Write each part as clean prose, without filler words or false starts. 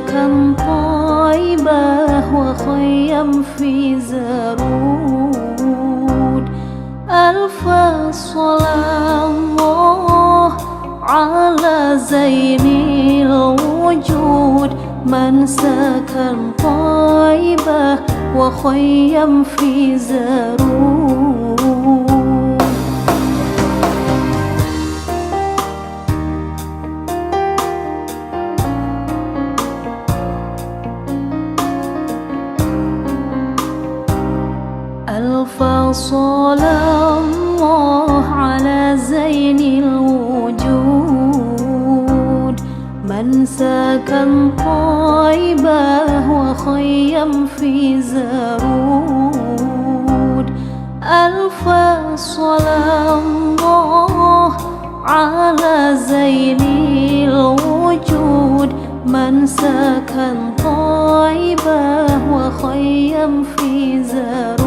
مساكن طيبة وخيم في زرود. ألف صلاة الله على زين الوجود من سكن طيبة وخيم في زرود. ألف صلاة الله على زين الوجود من سكن طيبة وخيم في زرود. ألف صلاة الله على زين الوجود من سكن طيبة وخيم في زرود.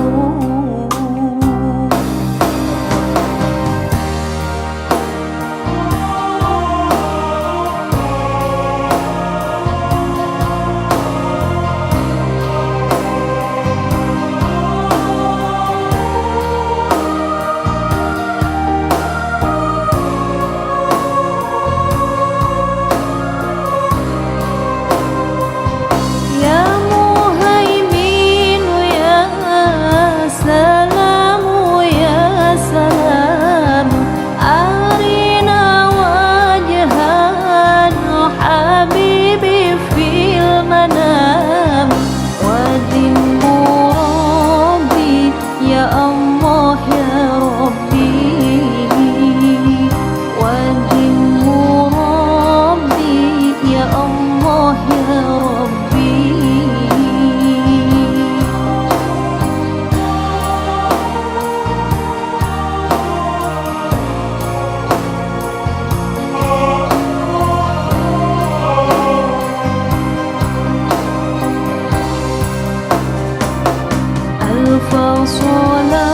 صلى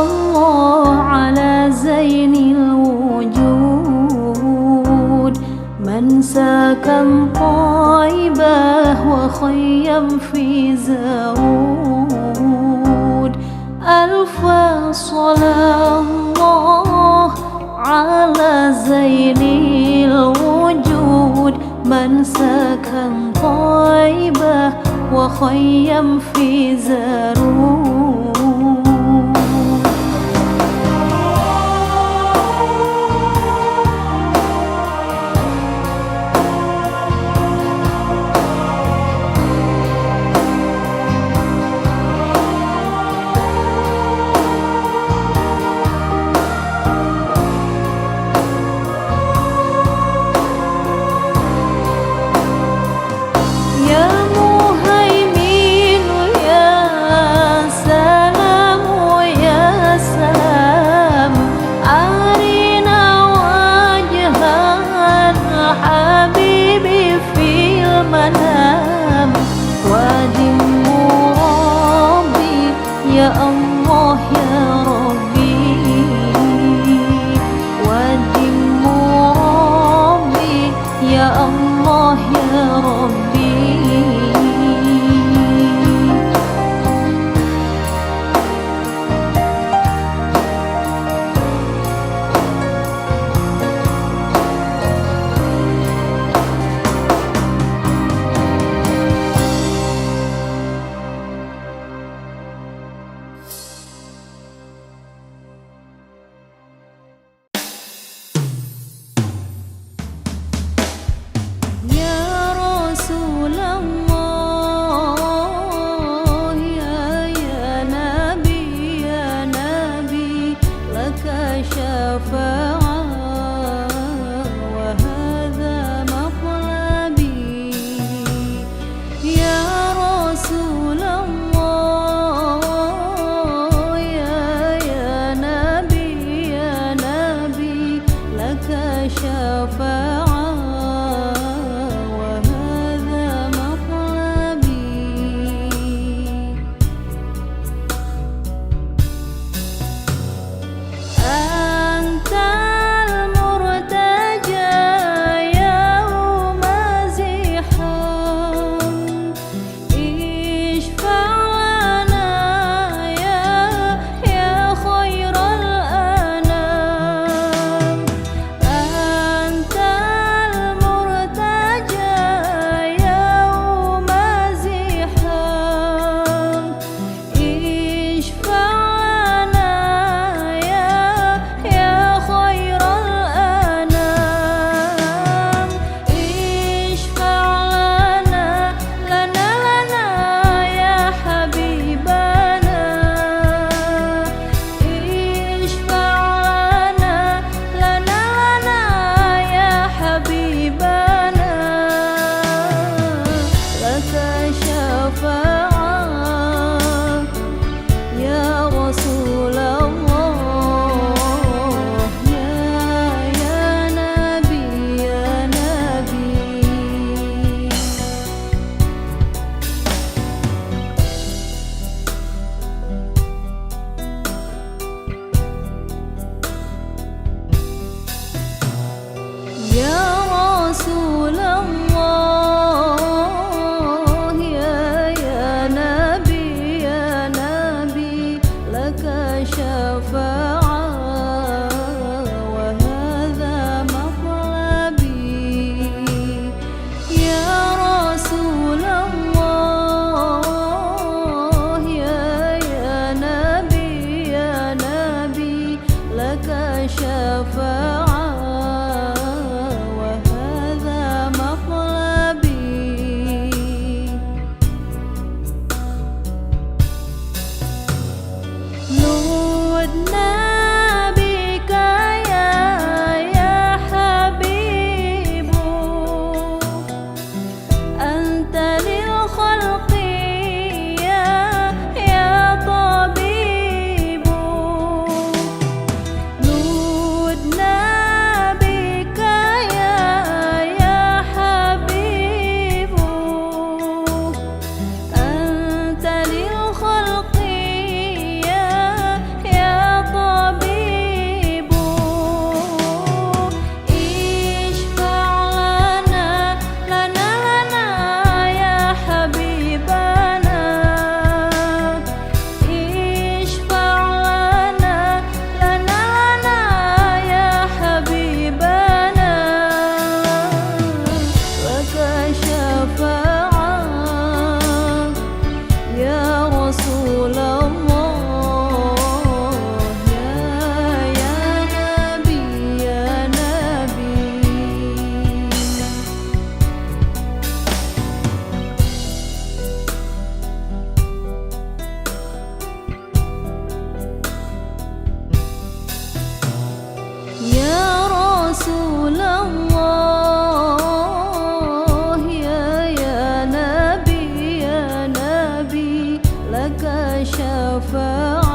الله على زين الوجود من سكن طيبة وخيم في زرود. ألف صلاة الله على زين الوجود من سكن طيبة وخيم في زرود. شفاعة وهذا مطلبي. نودنا بك يا حبيب، أنت للخلق يا طبيب. نودنا بك يا حبيب، أنت للخلق يا طبيب. اشفع لنا يا حبيبنا، اشفع لنا يا حبيبنا. لك شفاعة يا رسول الله، يا نبي يا نبي. يا رسول الله، يا نبي لك شفاعة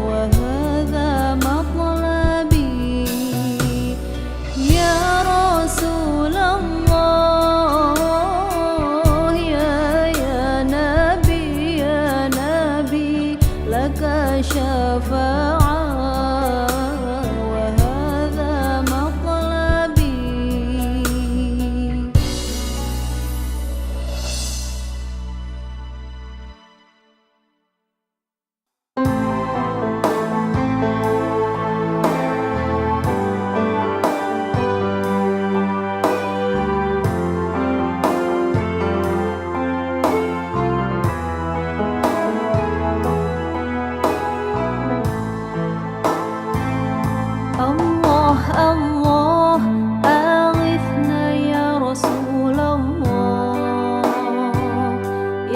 وهذا مطلبي. يا رسول الله، يا نبي لك شفاعة وهذا مطلبي. الله الله أغثنا يا رسول الله،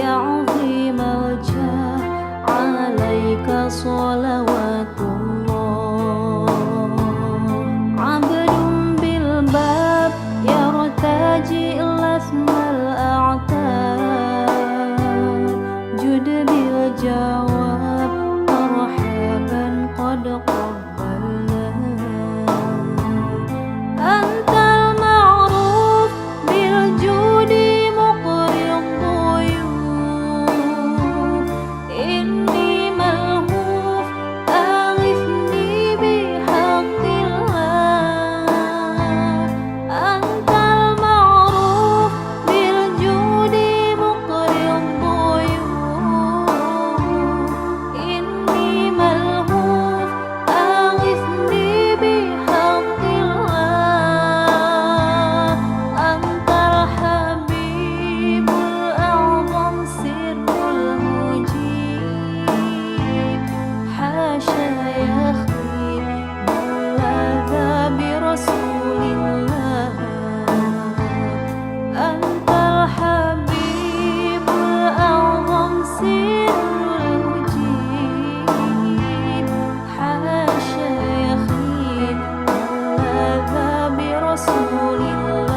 يا عظيم الجاه عليك صلوات الله. عبد بالباب يرتجي لثم الأعتاب، جد بالجواب مرحبا قد قبلنا. أنت المعروف بالجود مقري الضيوف، إني ملهوف أغثني بحق الله. أنت المعروف بالجود مقري الضيوف، إني ملهوف أغثني بحق الله. أنت الحبيب الأعظم سر المجيب، حاشا يخفي هذا برسول الله. أنت الحبيب الأعظم سر المجيب، حاشا يخفي هذا برسول الله.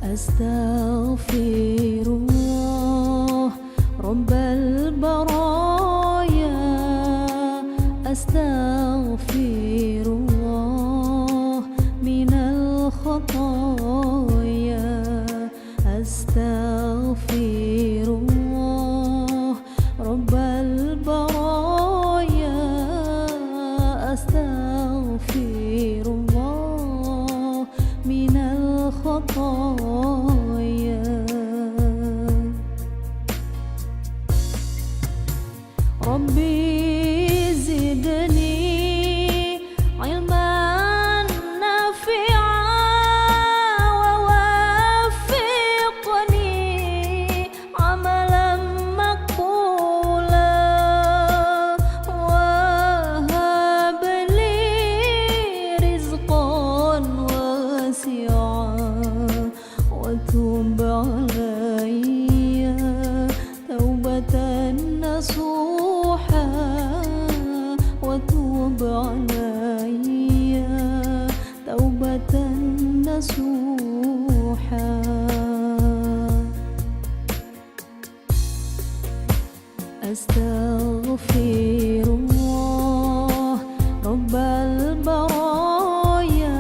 Astaghfirullah Rabbal baraya, astaghfirullah minal khataya, astaghfirullah Rabbal baraya, astaghfirullah minal khataya. Rabbi zidni ilman nafi'an wa waffiqni amalan maqbulan wa hab li rizqan wasi'an wa tub alayya taubatan nasuha wa tub alayya taubatan nasuha. Astaghfirullah Rabbal baraya,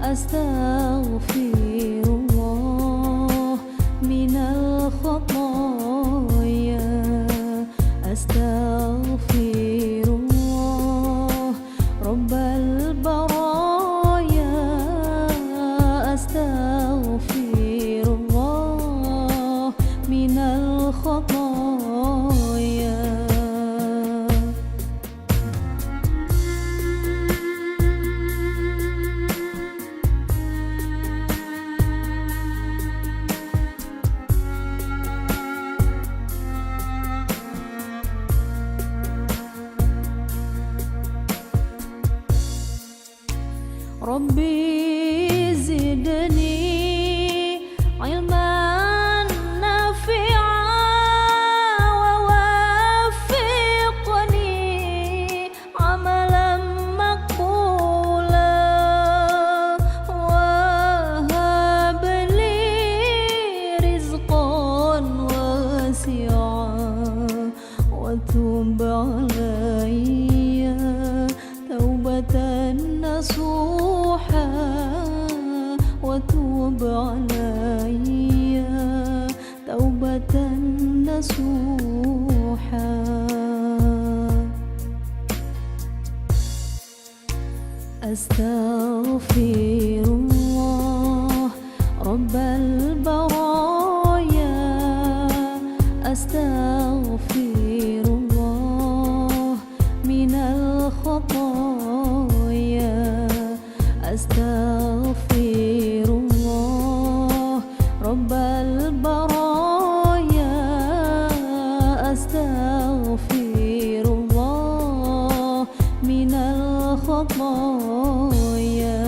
astaghfirullah minal khataya, astaghfirullah Rabbal baraya, astaghfirullah minal khataya. Rabbi zidni ilman nafi'an wa waffiqni amalan maqbulan wa hab li rizqan wasi'an wa tub alayya taubatan nasuha wa tub alayya taubatan nasuha. Astaghfirullah Rabbal baraya, astaghfirullah minal khataya, astaghfirullah Rabbal baraya, astaghfirullah minal khataya.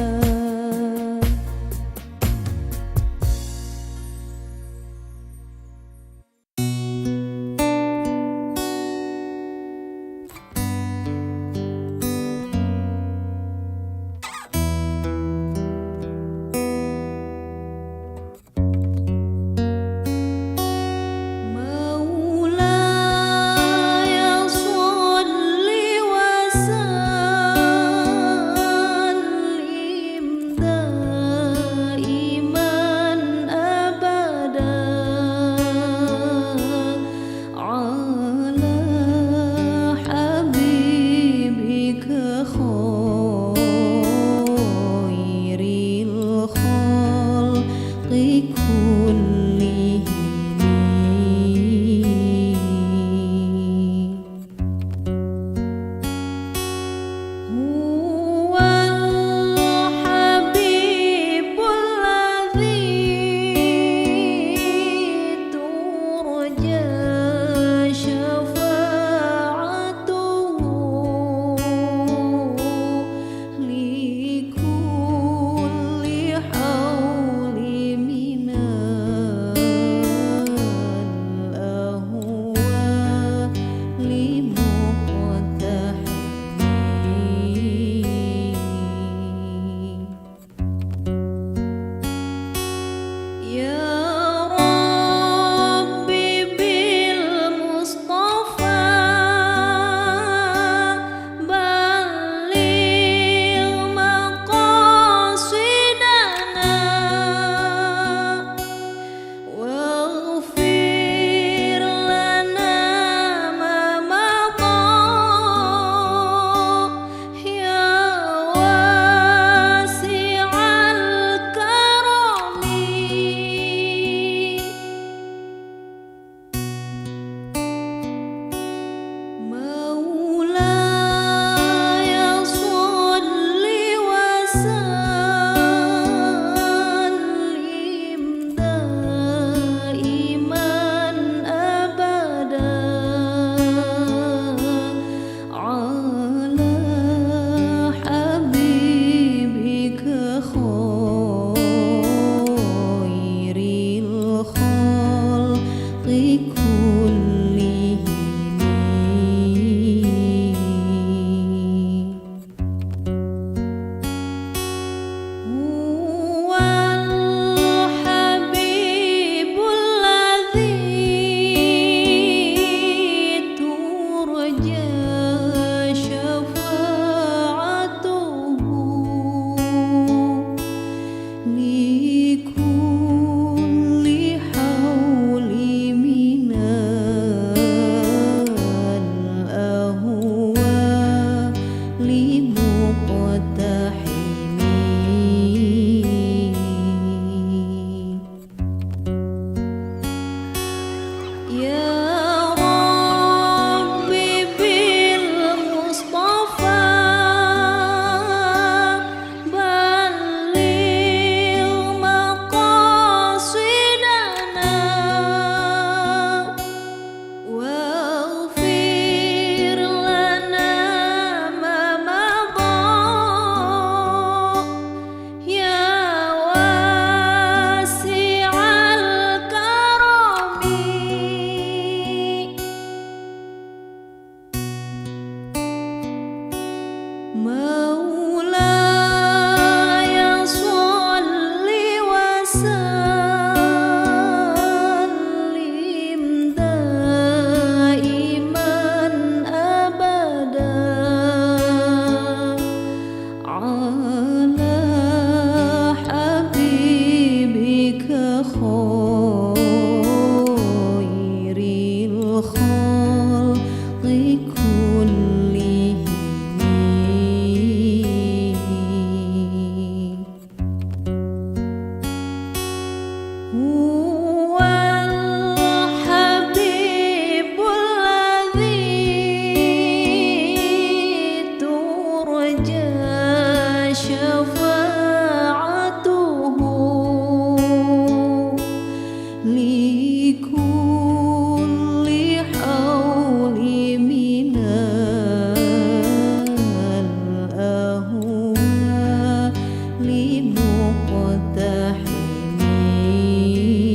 لمقتحمين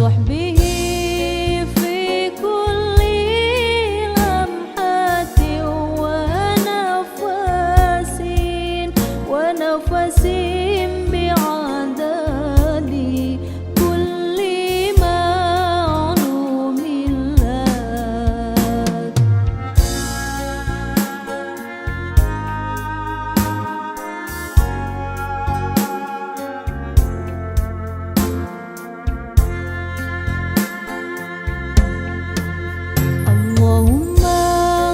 وصحبه في كل لمحة ونفس ونفس بعدد كل معلوم لك. اللهم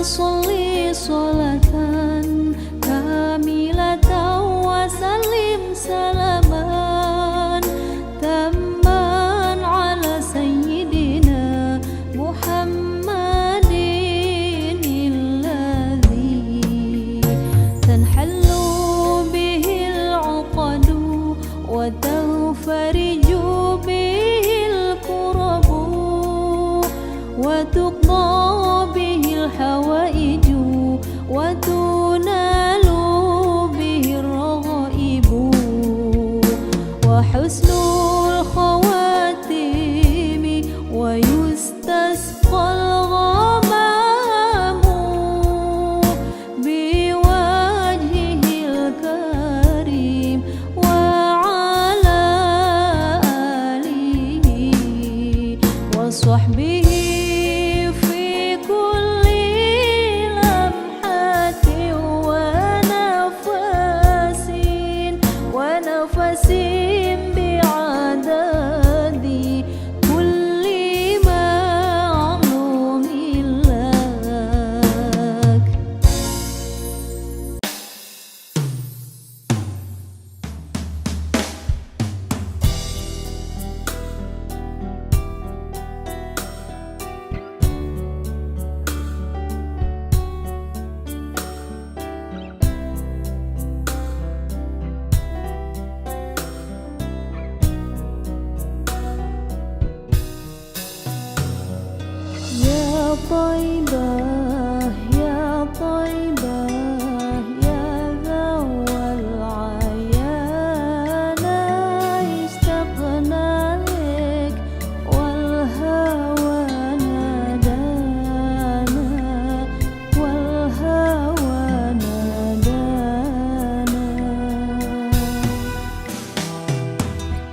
صل صلاة كاملة وسلم سلاما تاما على سيدنا محمد الذي تنحل به العقد وتنفرج به الكرب وتقضى به الحوائج وتنال به الرغائب وحسن الخواتيم ويستسقى الغمام بوجهه الكريم وعلى آله وصحبه في كل لمحة ونفس ونفس بعدد كل معلوم لك. يا طيبة يا طيبة يا ذو العيان اشتقنا لك والهوى نادانا والهوى نادانا.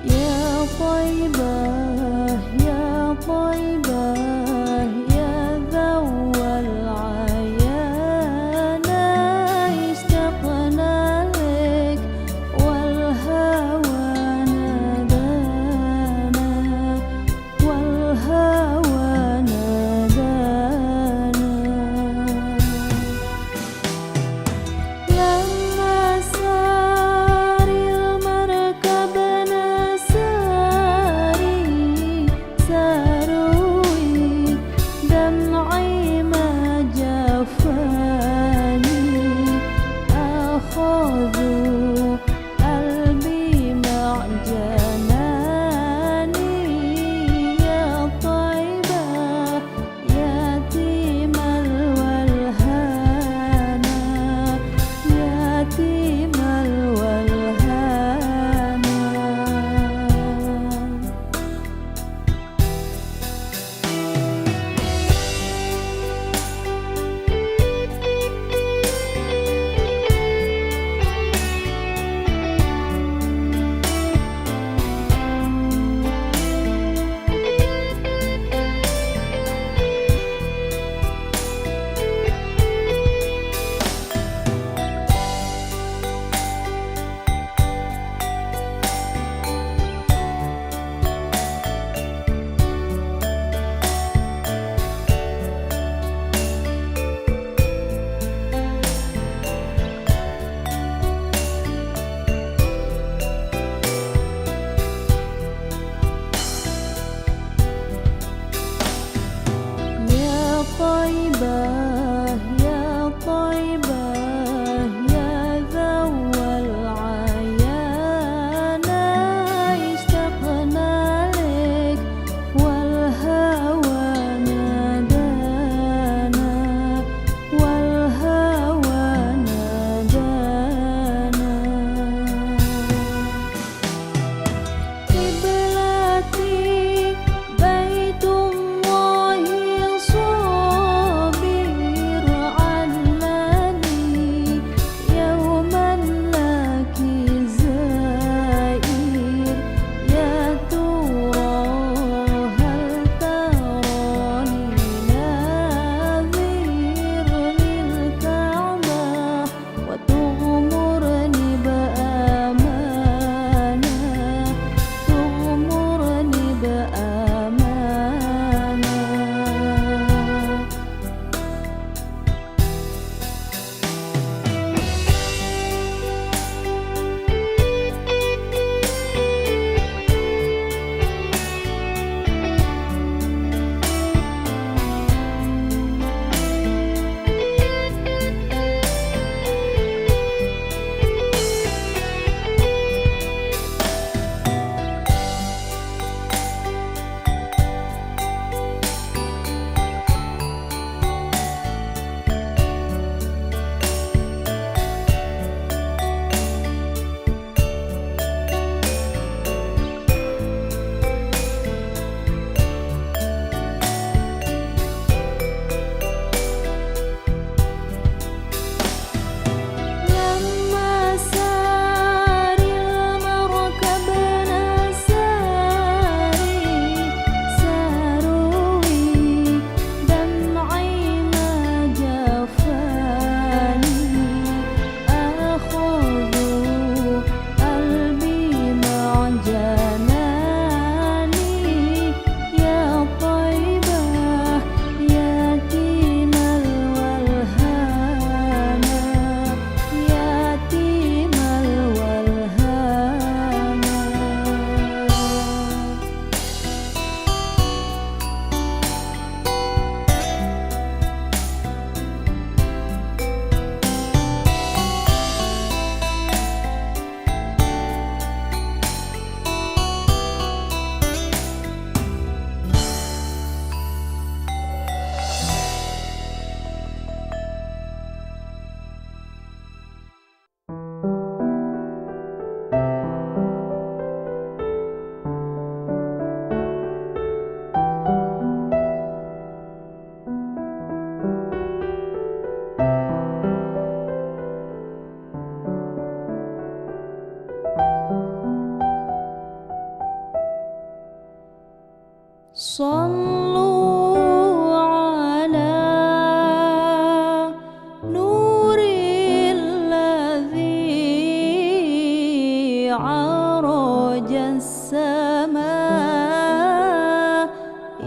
يا طيبة يا طيبة يا ذو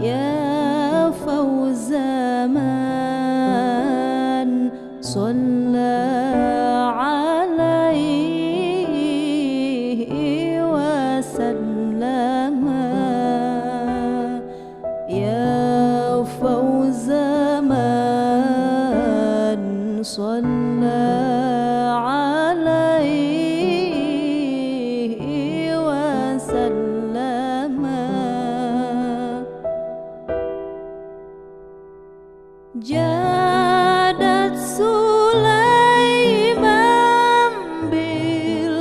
يا فوز من صلى عليه وسلم يا فوز من صلى عليه وسلم جادت سليمان بالوصال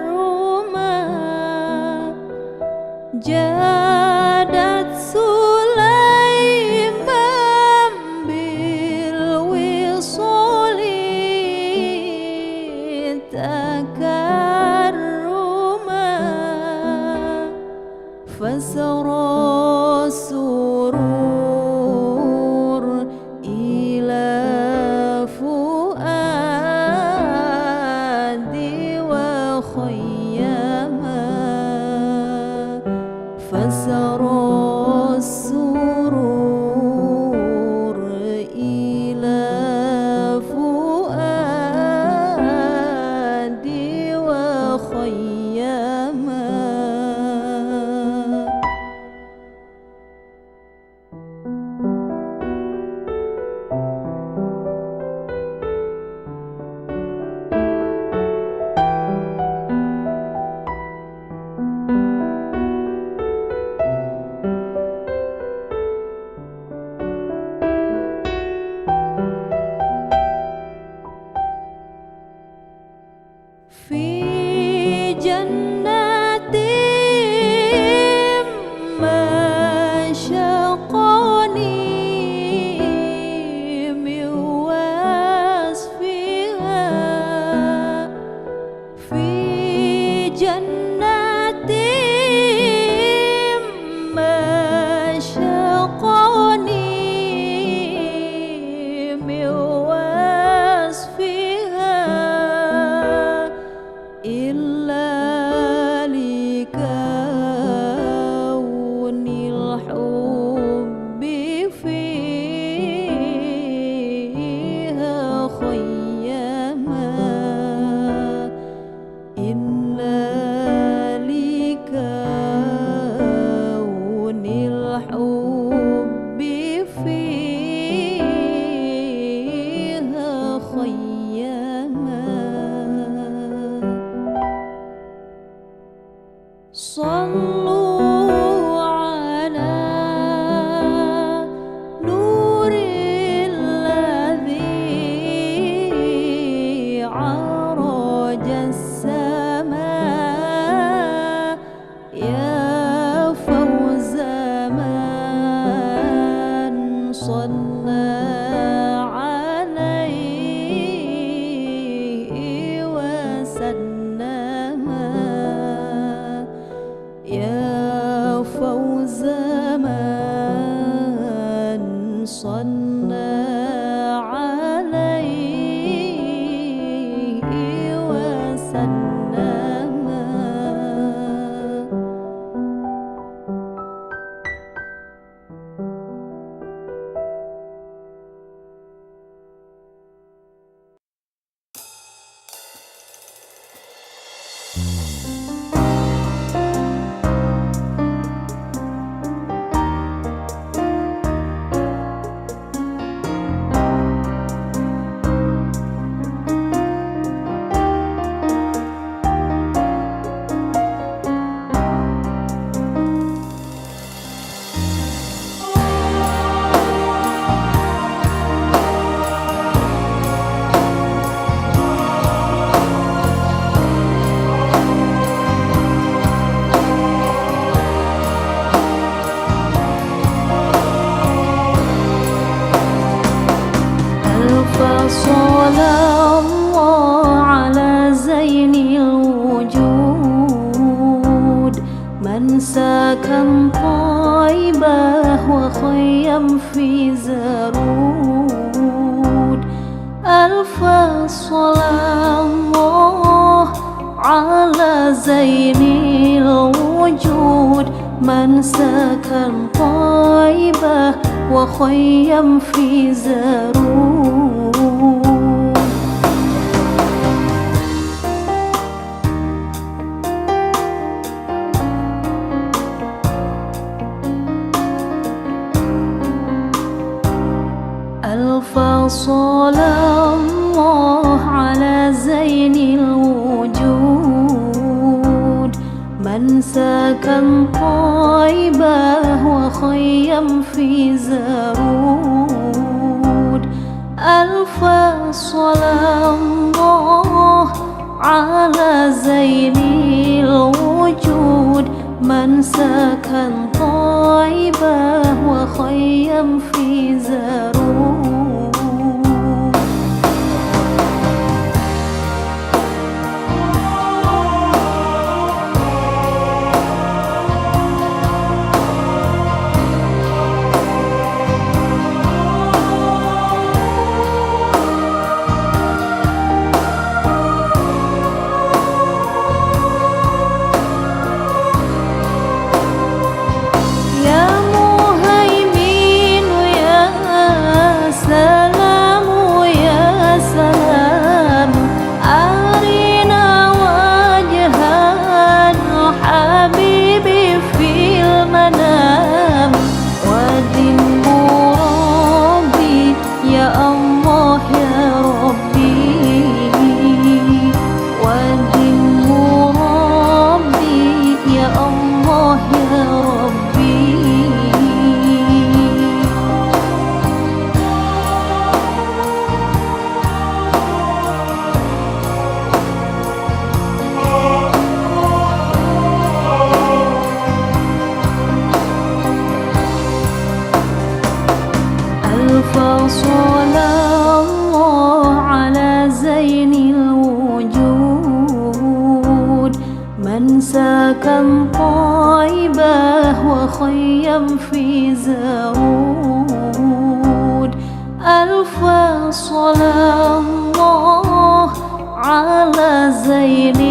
تكرما جادت سليمان بالوصال تكرما فسرى السرور إلى فؤادي وخيما فسرى السرور إلى فؤادي وخيما في جنات مشقني من وصفها في جنات مشقني من وصفها إلا لكون الحب فيها خيما إلا لكون الحب فيها خيما صلوا على نور الذي عرج السماء يا فوز من صلى عليه وسلم يا فوز من صلى عليه وسلم سكن طيبة وخيم في زرود. ألف صلاة الله على زين الوجود من سكن طيبة وخيم في زارود. ألف صلاة الله على زين الوجود من سكن طيبة وخيم في زارود. ألف صلاة الله على زين الوجود من سكن طيبة وخيم في زارود. صلى الله على زين الوجود من سكن طيبة وخيم في زارود. ألف صلاة الله على زين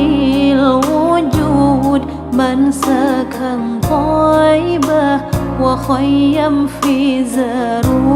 الوجود من سكن طيبة وخيم في زارود.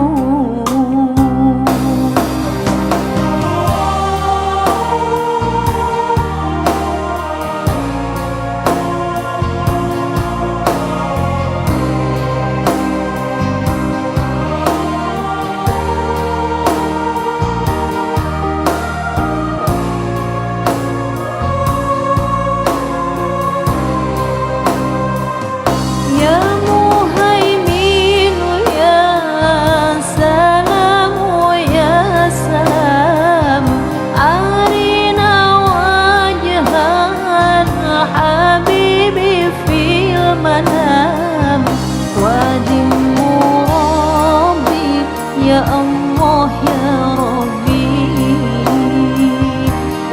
يا الله يا ربي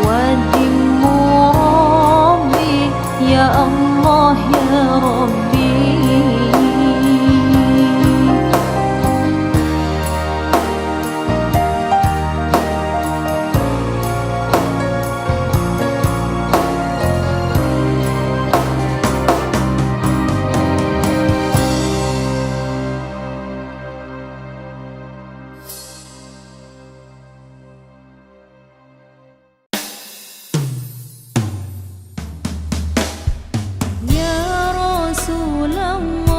ودم ربي يا الله يا ربي. يا رسول الله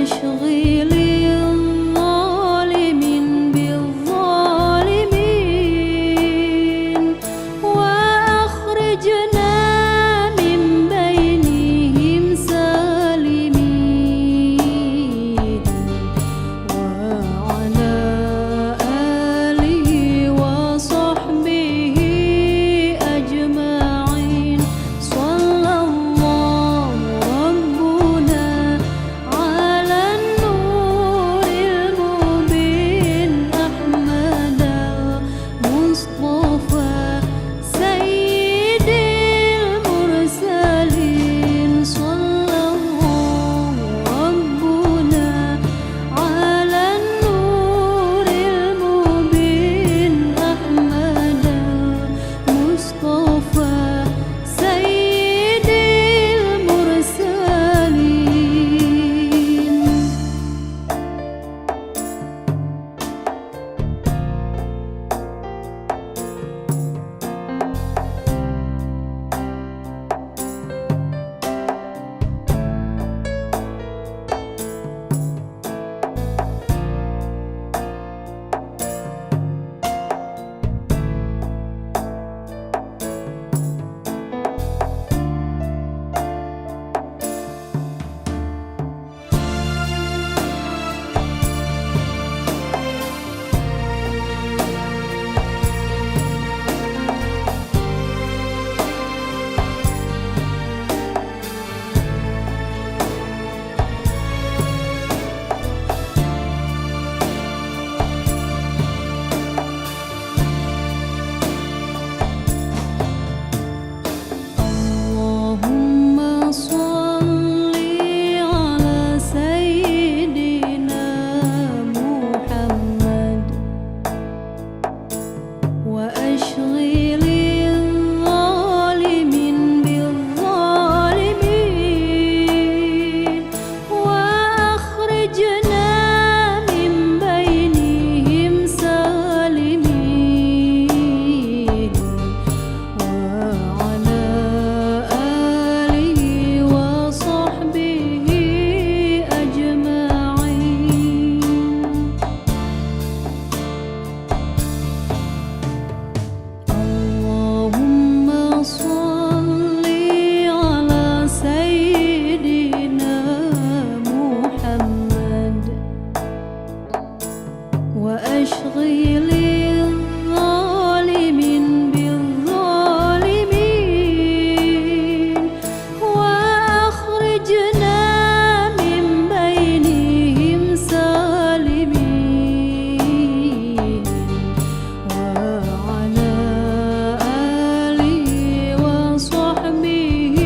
وأشغل الظالمين بالظالمين وأخرجنا من بينهم سالمين وعلى آله وصحبه أجمعين صلى الله ربنا على النور المبين أحمد المصطفى سيد المرسلين صلى الله ربنا على النور المبين أحمد المصطفى سيد المرسلين. اللهم صل على سيدنا محمد وأشغل الظالمين بالظالمين وأخرجنا من بينهم سالمين وعلى آله وصحبه أجمعين. اللهم صل على سيدنا محمد وأشغل الظالمين بالظالمين وأخرجنا من بينهم سالمين وعلى آله وصحبه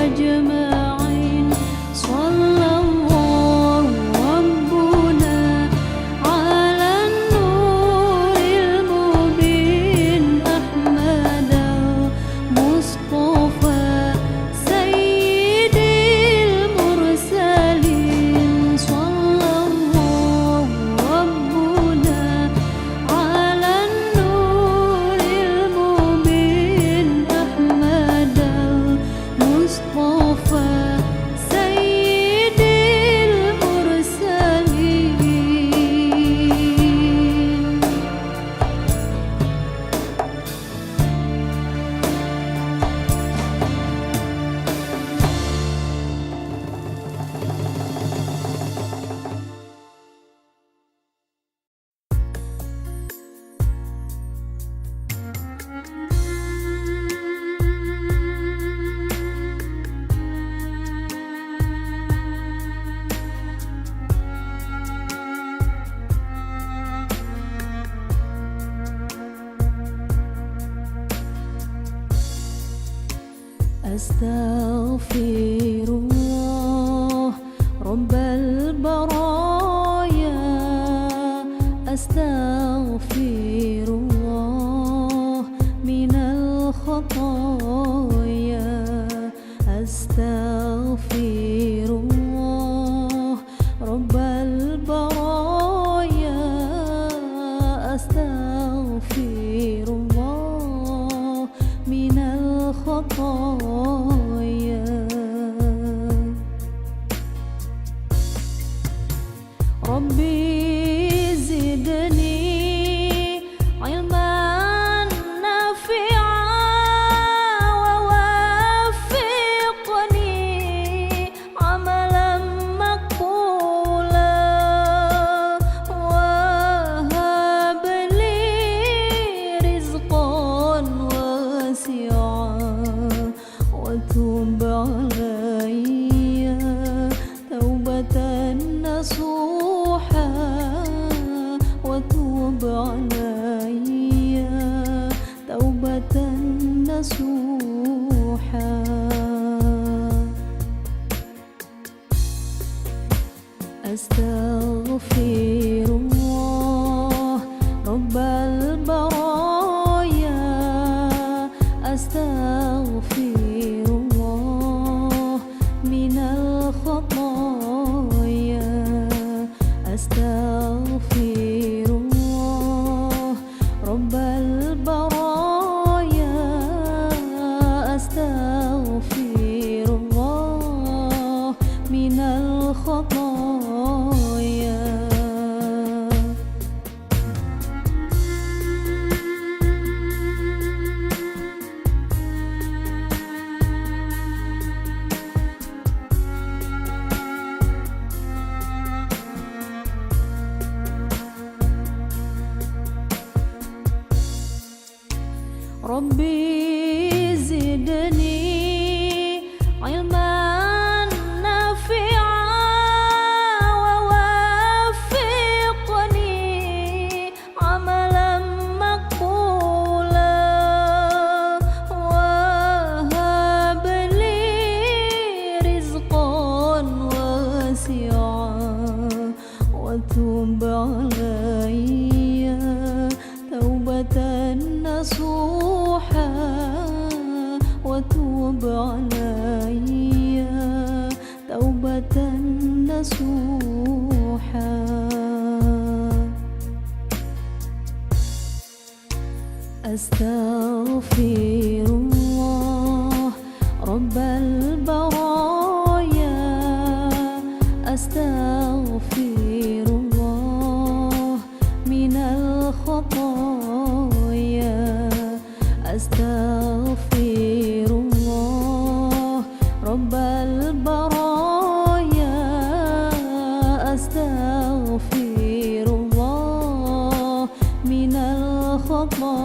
أجمعين صلى الله ربنا على النور المبين أحمد المصطفى سيد المرسلين صلى الله ربنا على النور المبين أحمد المصطفى سيد المرسلين. أستغفر الله رب البرايا أستغفر الله من الخطايا أستغفر الله رب البرايا أستغفر الله من الخطايا ربي زدني علما نافعا ووفقني عملا مقبولا وهب لي رزقا واسعا وتب علي توبة نصوحا وتوب علي توبة نصوحا أستغفر الله رب البرايا أستغفر الله من الخطايا أستغفر الله رب البرايا أستغفر الله من الخطايا ربي زدني علما نافعا ووفقني عملا مقبولا وهب لي رزقا واسعا وتب علي توبة نصوحا وتوب علي توبة نصوحا أستغفر الله رب البرايا أستغفر الله من الخطايا أستغفر الله رب البرايا أستغفر الله من الخطايا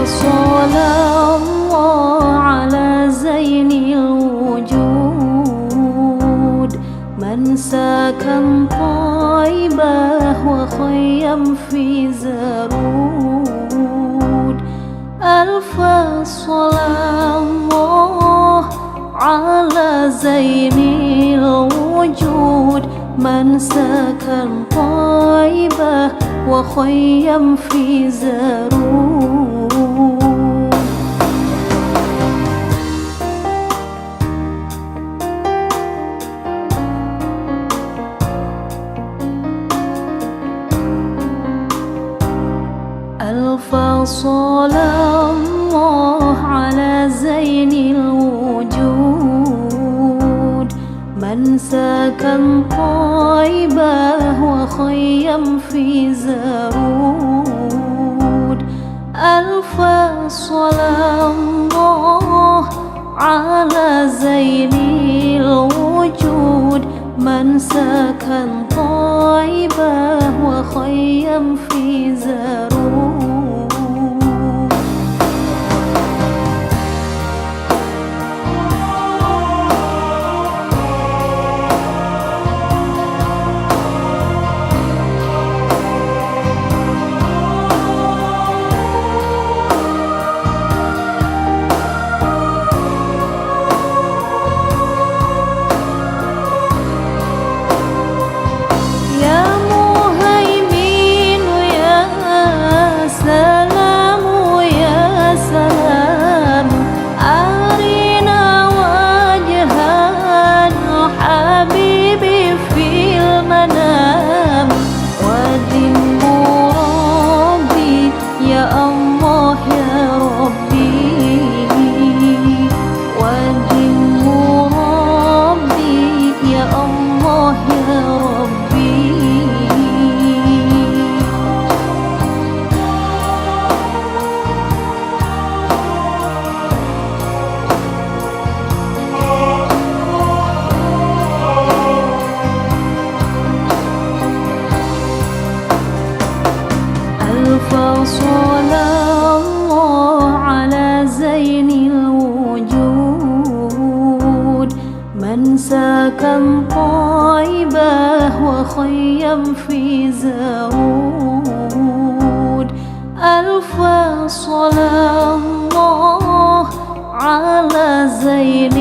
صلى الله على زين الوجود من سكن طيبة وخيم في زرود. ألف صلاة الله على زين الوجود من سكن طيبة وخيم في زرود. ألف صلاة الله على زين الوجود من سكن طيبة وخيم في زرود. ألف صلاة الله على زين الوجود من سكن طيبة وخيم في زرود. صلى الله على زين الوجود من سكن طيبة وخيم في زرود. ألف صلاة الله على زين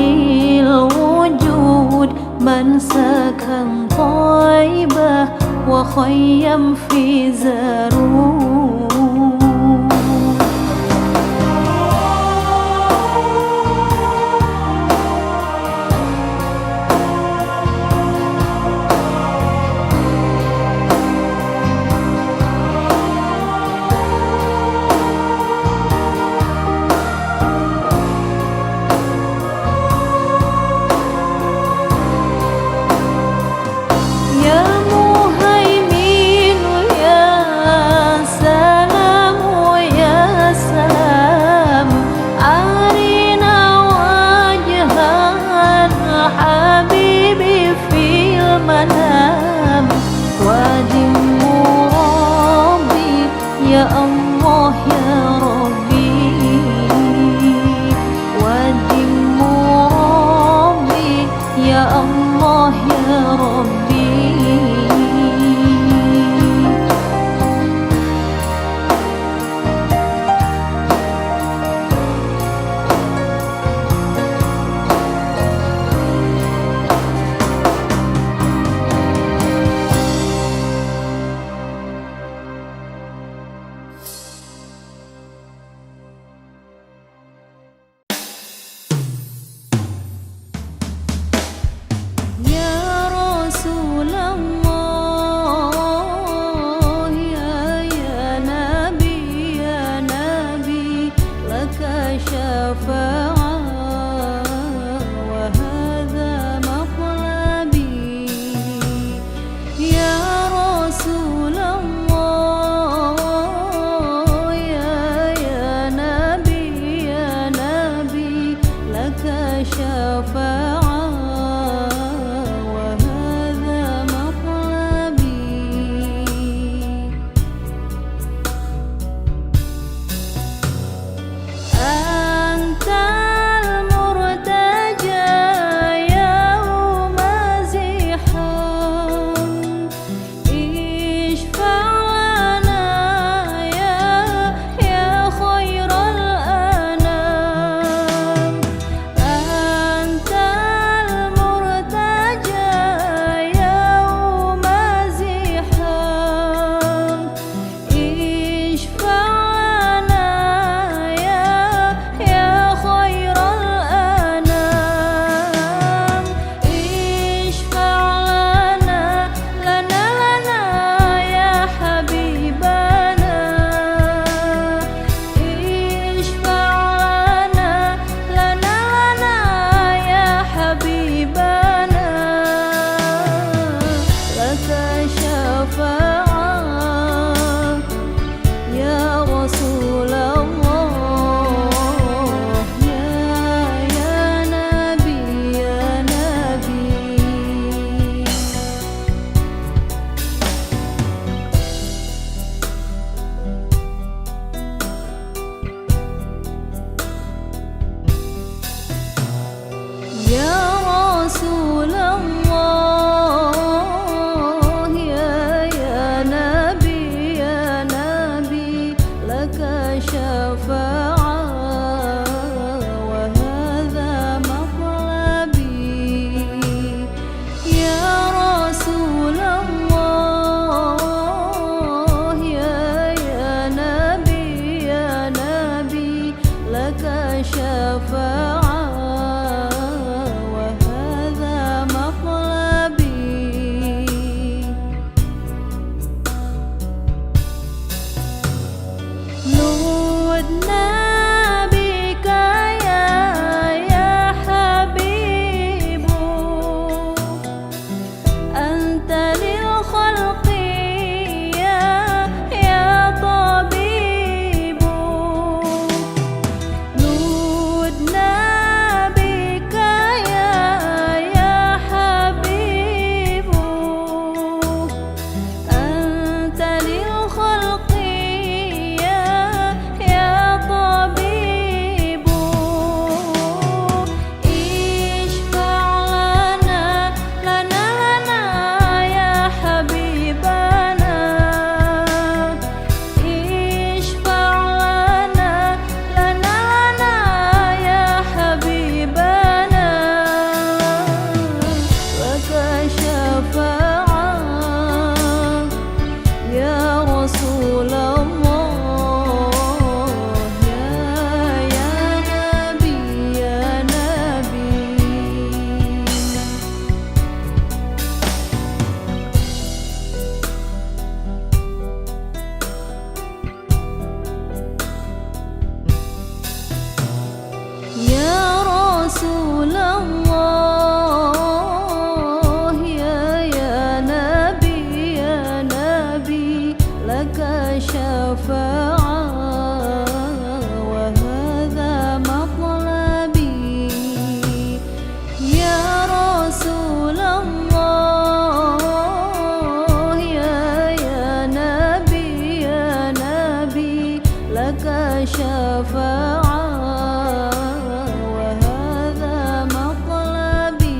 الوجود من سكن طيبة وخيم في زرود. لك شفاعة وهذا مطلبي.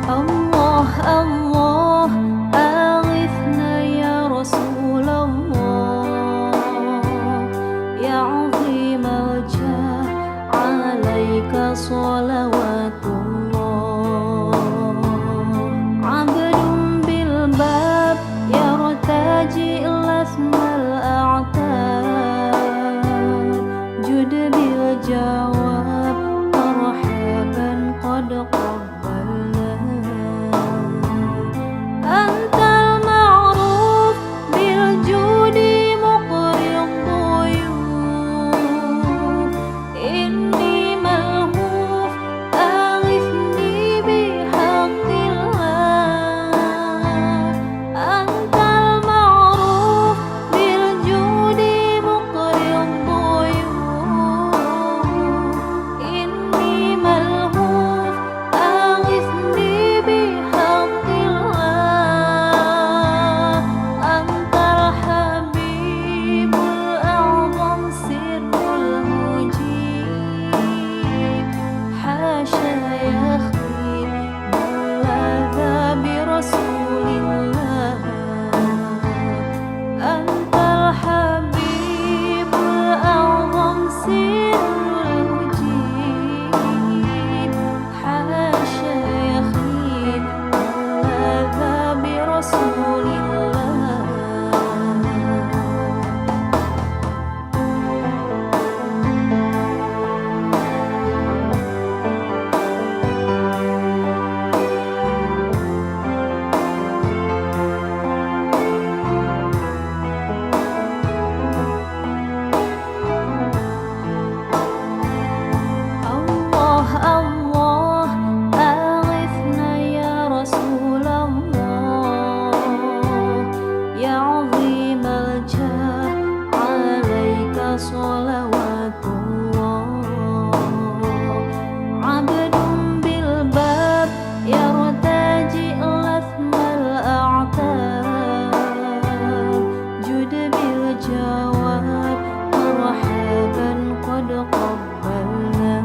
الله الله أغثنا يا رسول الله، يا عظيم الجاه عليك صلوات الله. عبد بالباب يرتجي لثم الأعتاب، جد بالجواب مرحبا قد قبلنا. أنت المعروف بالجود مقري الضيوف، إني ملهوف أغثني بحق الله. أنت المعروف بالجود مقري الضيوف، إني ملهوف أغثني بحق الله. أنت الحبيب الأعظم سر المجيب، حاشا يخيب ملاذا برسول الله. أنت الحبيب الأعظم سر المجيب، حاشا يخيب ملاذا برسول الله. الله الله أغثنا يا رسول الله، يا عظيم الجاه عليك صلوات الله. عبد بالباب يرتجي لثم الأعتاب، جد بالجواب مرحبا قد قبلنا.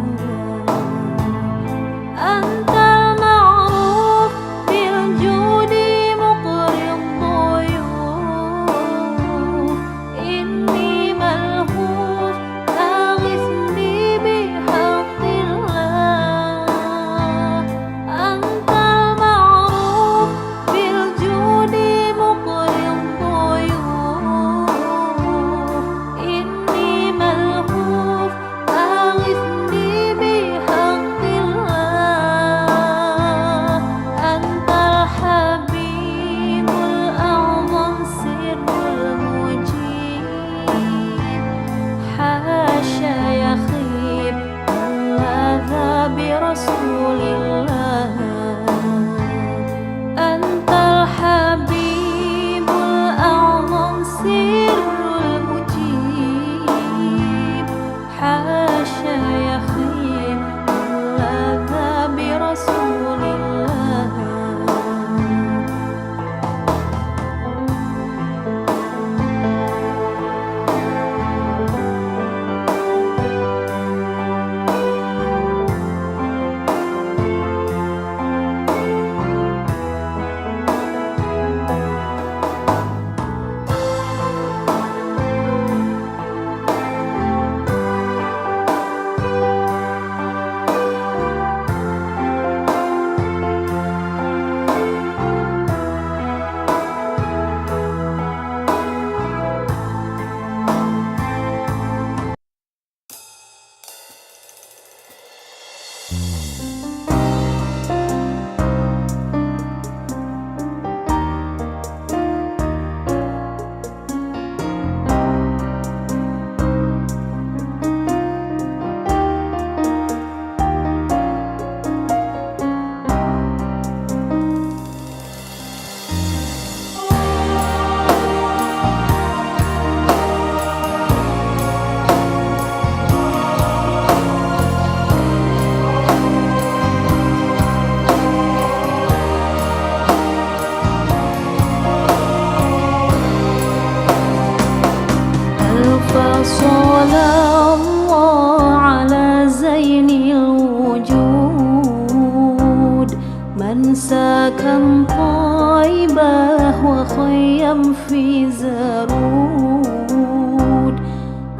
من سكن طيبة وخيم في زرود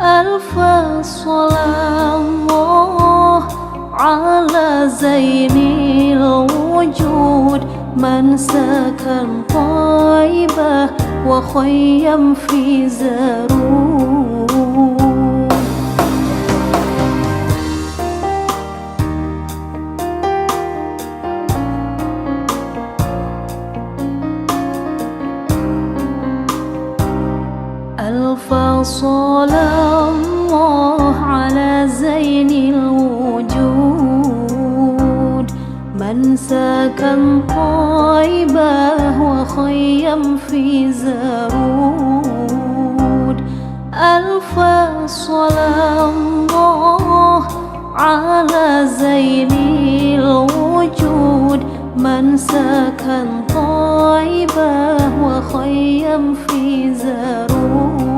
ألف صلاة الله على زين الوجود من سكن طيبة وخيم في زرود ألف صلاة الله على زين الوجود من سكن طيبة وخيم في زرود ألف صلاة الله على زين الوجود من سكن طيبة وخيم في زرود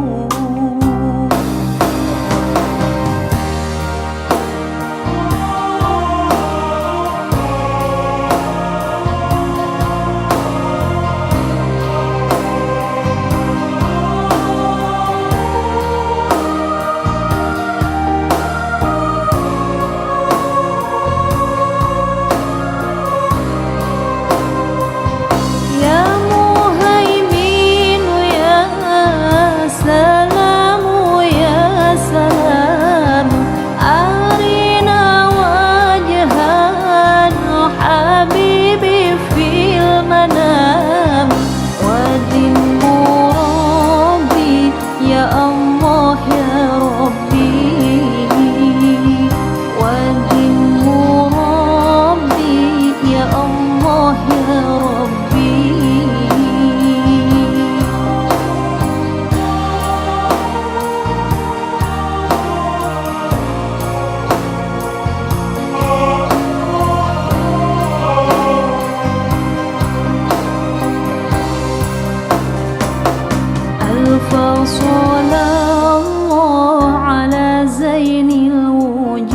صلى الله على زين الوجود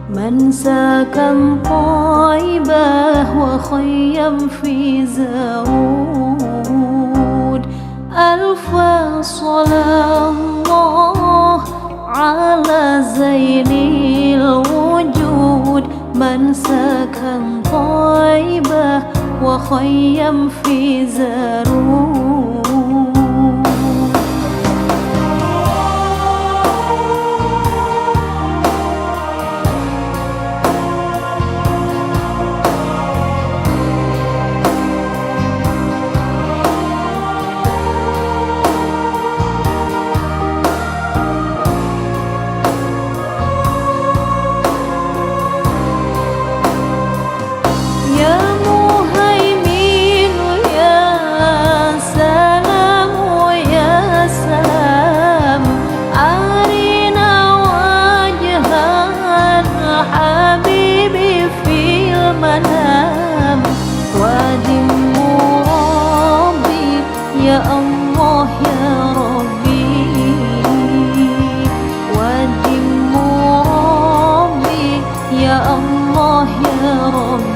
من سكن طيبة وخيم في زرود ألف صلاة الله على زين الوجود من سكن طيبة وخيم في زرود يا الله يا ربي ودم ربي يا الله يا ربي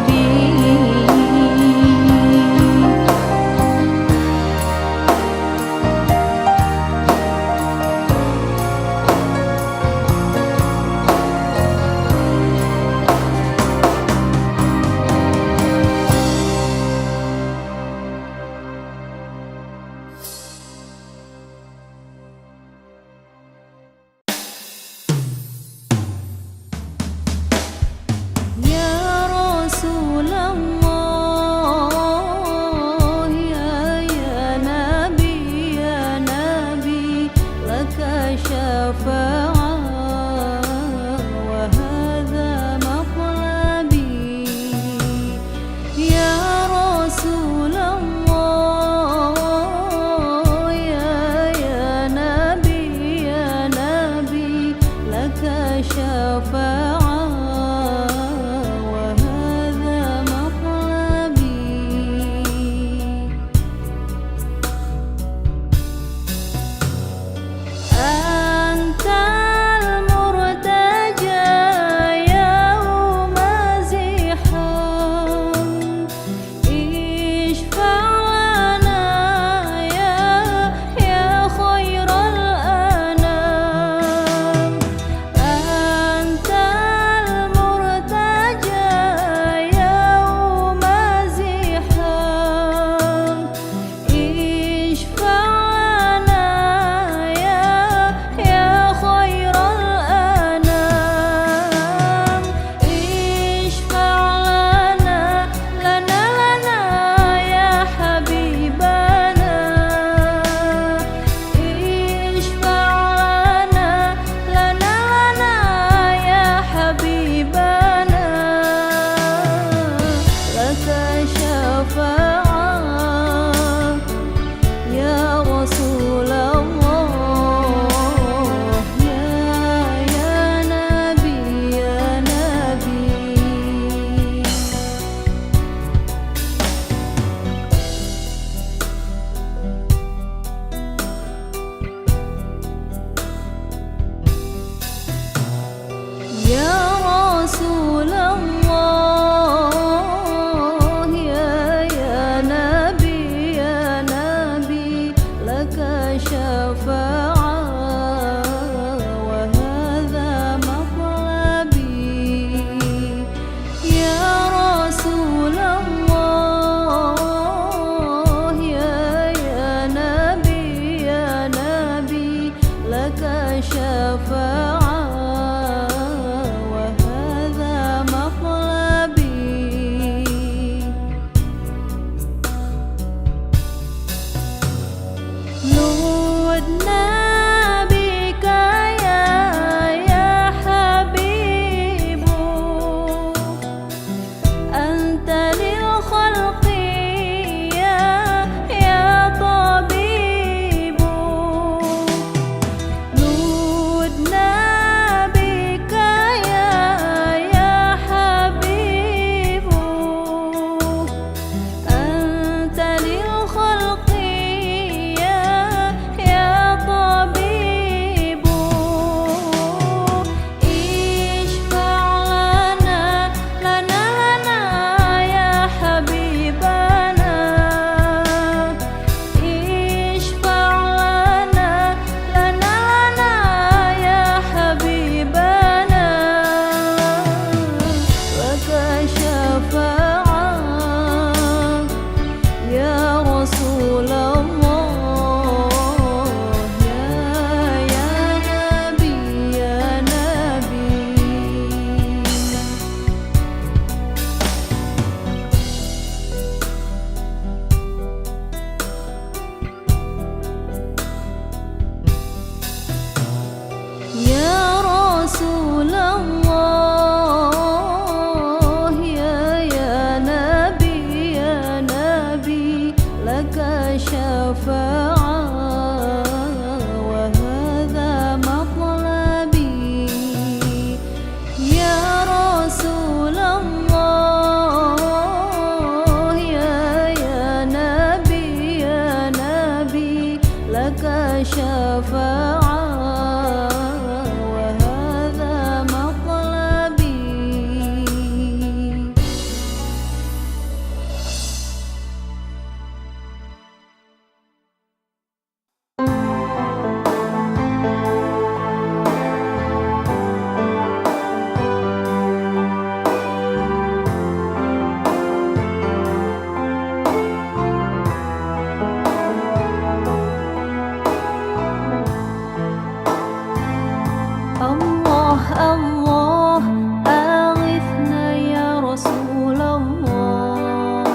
الله أغثنا يا رسول الله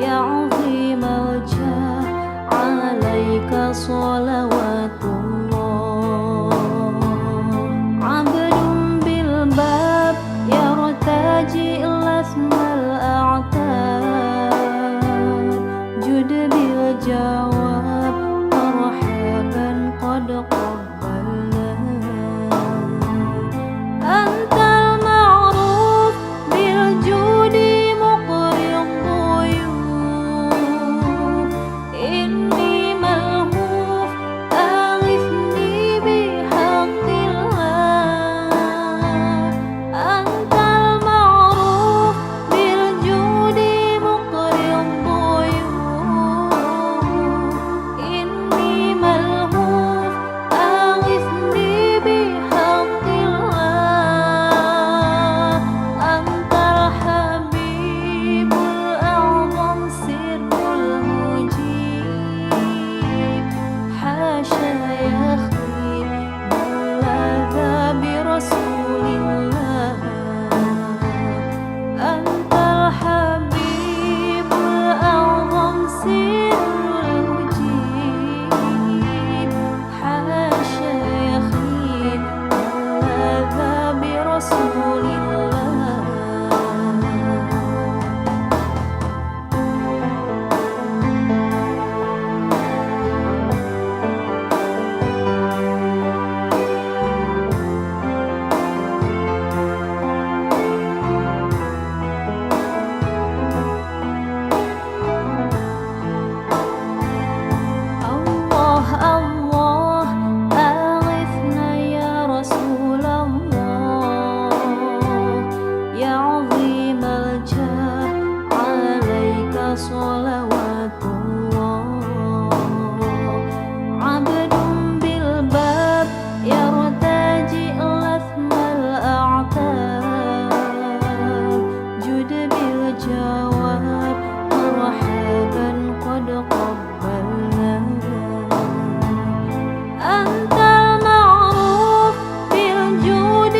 يا عظيم الجاه عليك صلوات الله عبد بالباب يرتجي لثم الأعتاب جد بالجواب مرحبا قد قبلنا أنت المعروف بالجود مقري الضيوف إني ملهوف أغثني بحق الله أنت المعروف بالجود مقري الضيوف إني ملهوف أغثني بحق الله أنت الحبيب الأعظم سر المجيب حاشا يخفي ماذا برسول الله أنت الحبيب الأعظم سر المجيب حاشا يخفي ماذا برسول الله الله الله أغثنا يا رسول الله يا عظيم الجاه عليك صلوات الله عبد بالباب يرتجي لثم الأعتاب جد بالجواب مرحبا قد قبلنا أنت المعروف بالجود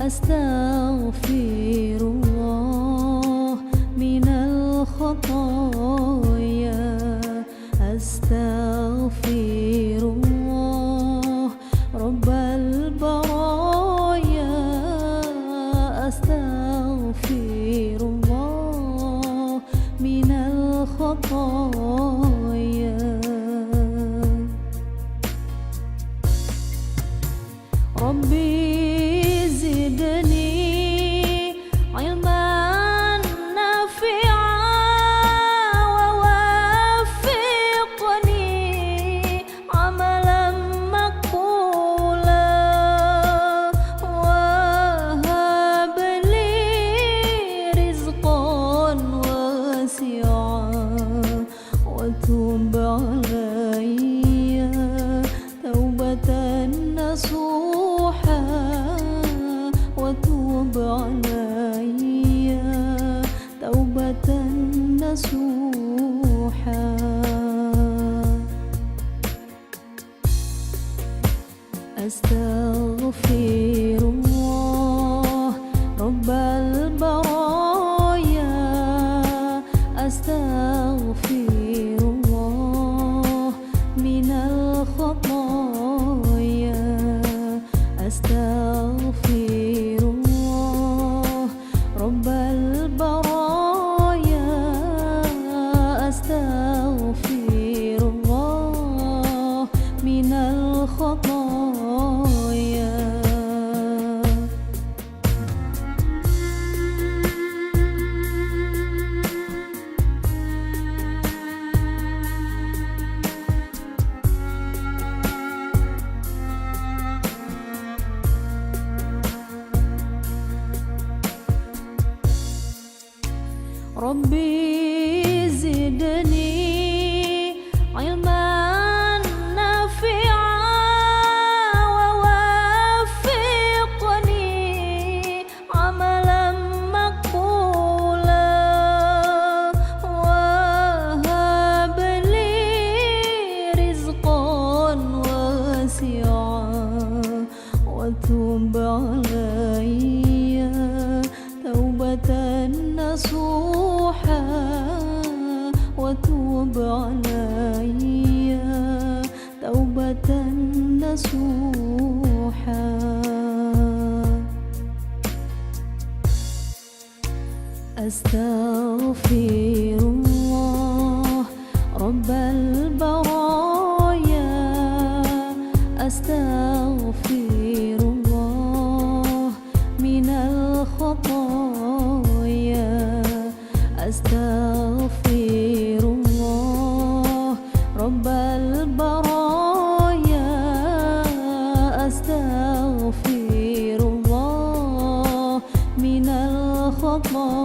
أستغفر الله من الخطايا أستغفر الله رب البرايا أستغفر الله من الخطايا ربي زدني علما نافعا ووفقني عملا مقبولا وهب لي رزقا واسعا وتب علي توبة نصوحا وتوب علي توبة نصوحا أستغفر الله رب البرايا أستغفر الله من الخطايا أستغفر الله رب البرايا أستغفر الله من الخطايا ربي زدني علما نافعا ووفقني عملا مقبولا وهب لي رزقا واسعا وتب علي توبة نصوحا وتوب علي توبة نصوحا أستغفر الله رب البرايا أستغفر الله من الخطايا أستغفر الله رب البرايا أستغفر الله من الخطايا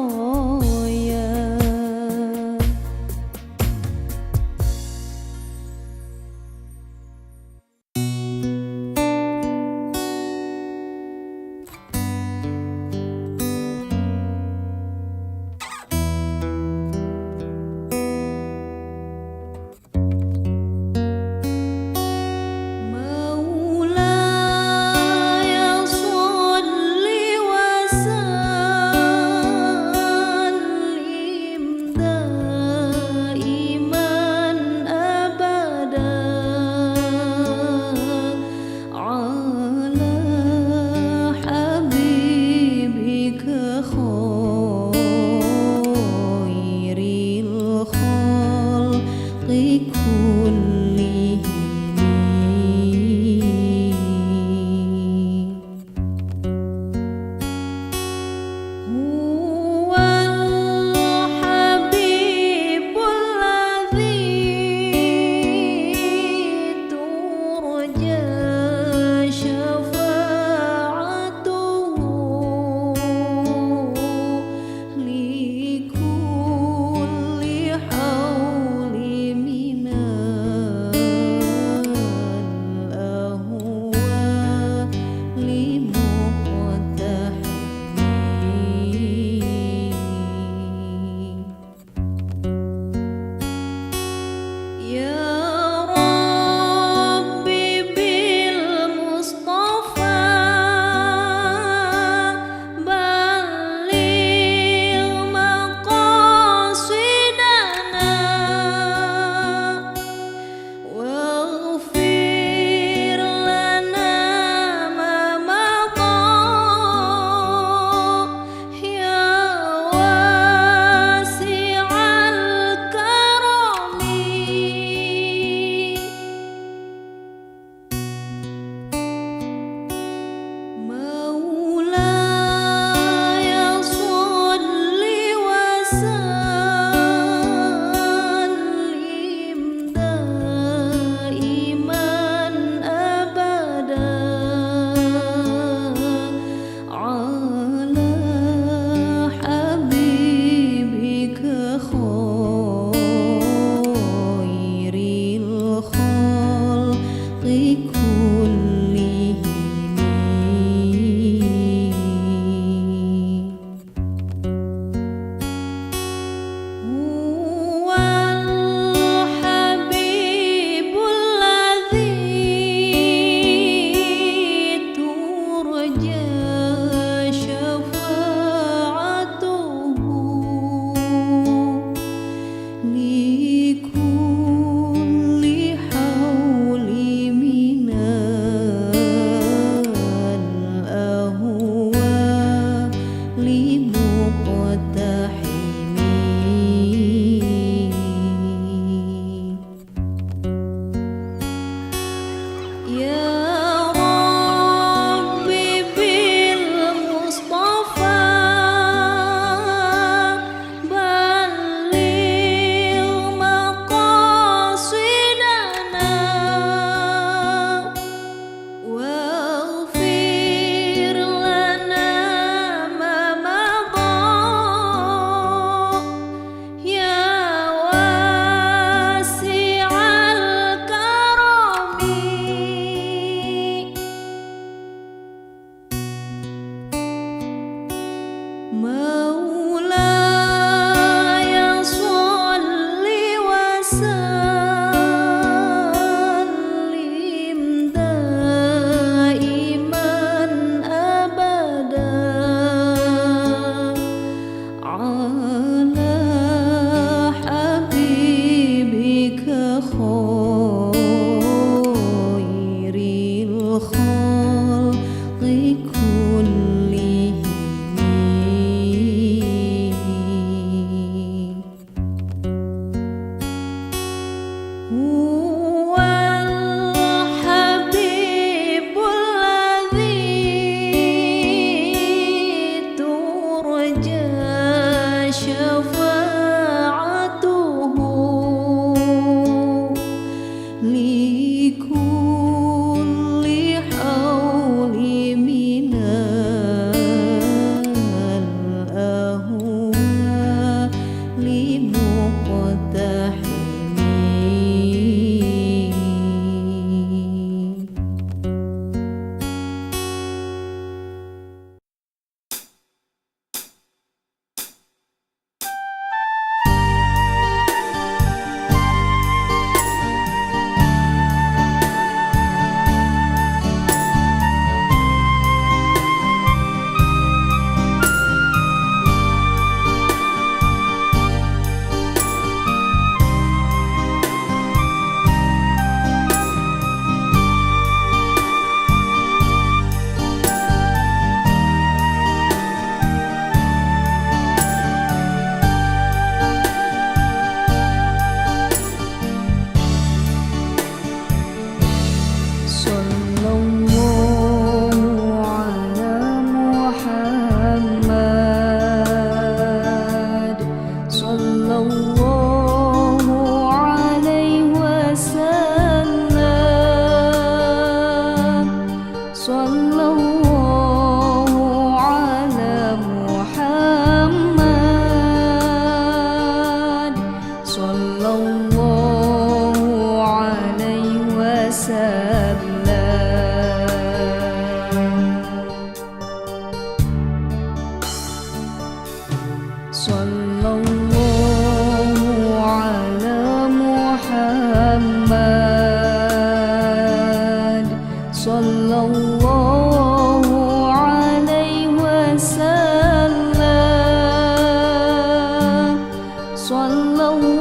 Sallallahu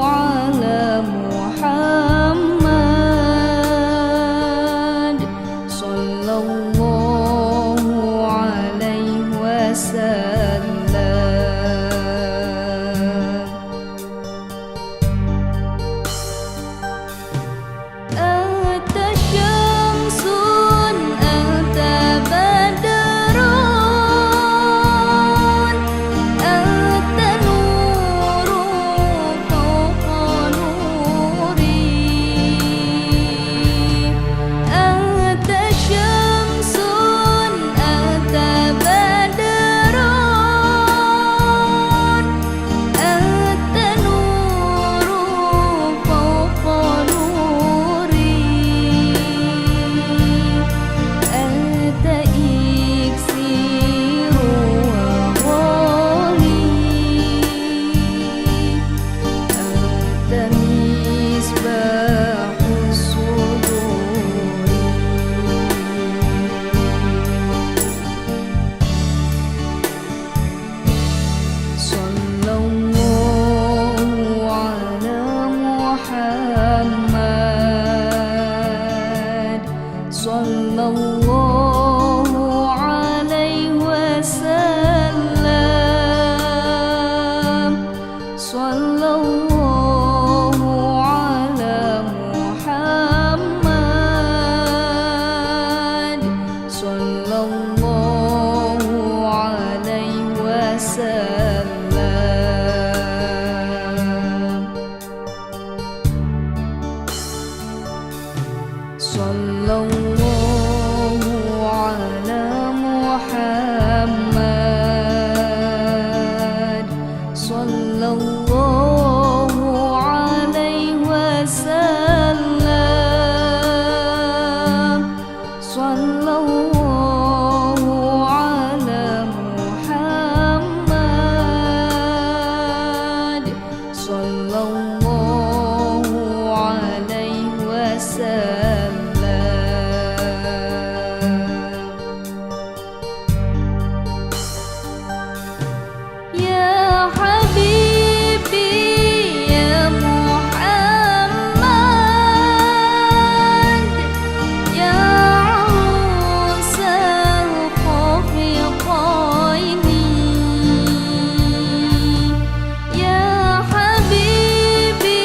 ala Muhammad. Sallallahu ala Muhammad, sallallahu alaihi wasallam, sallallahu ala Muhammad, sallallahu alaihi wasallam. Ya Habibi ya Muhammad, ya Arusal Khafiqaini, ya Habibi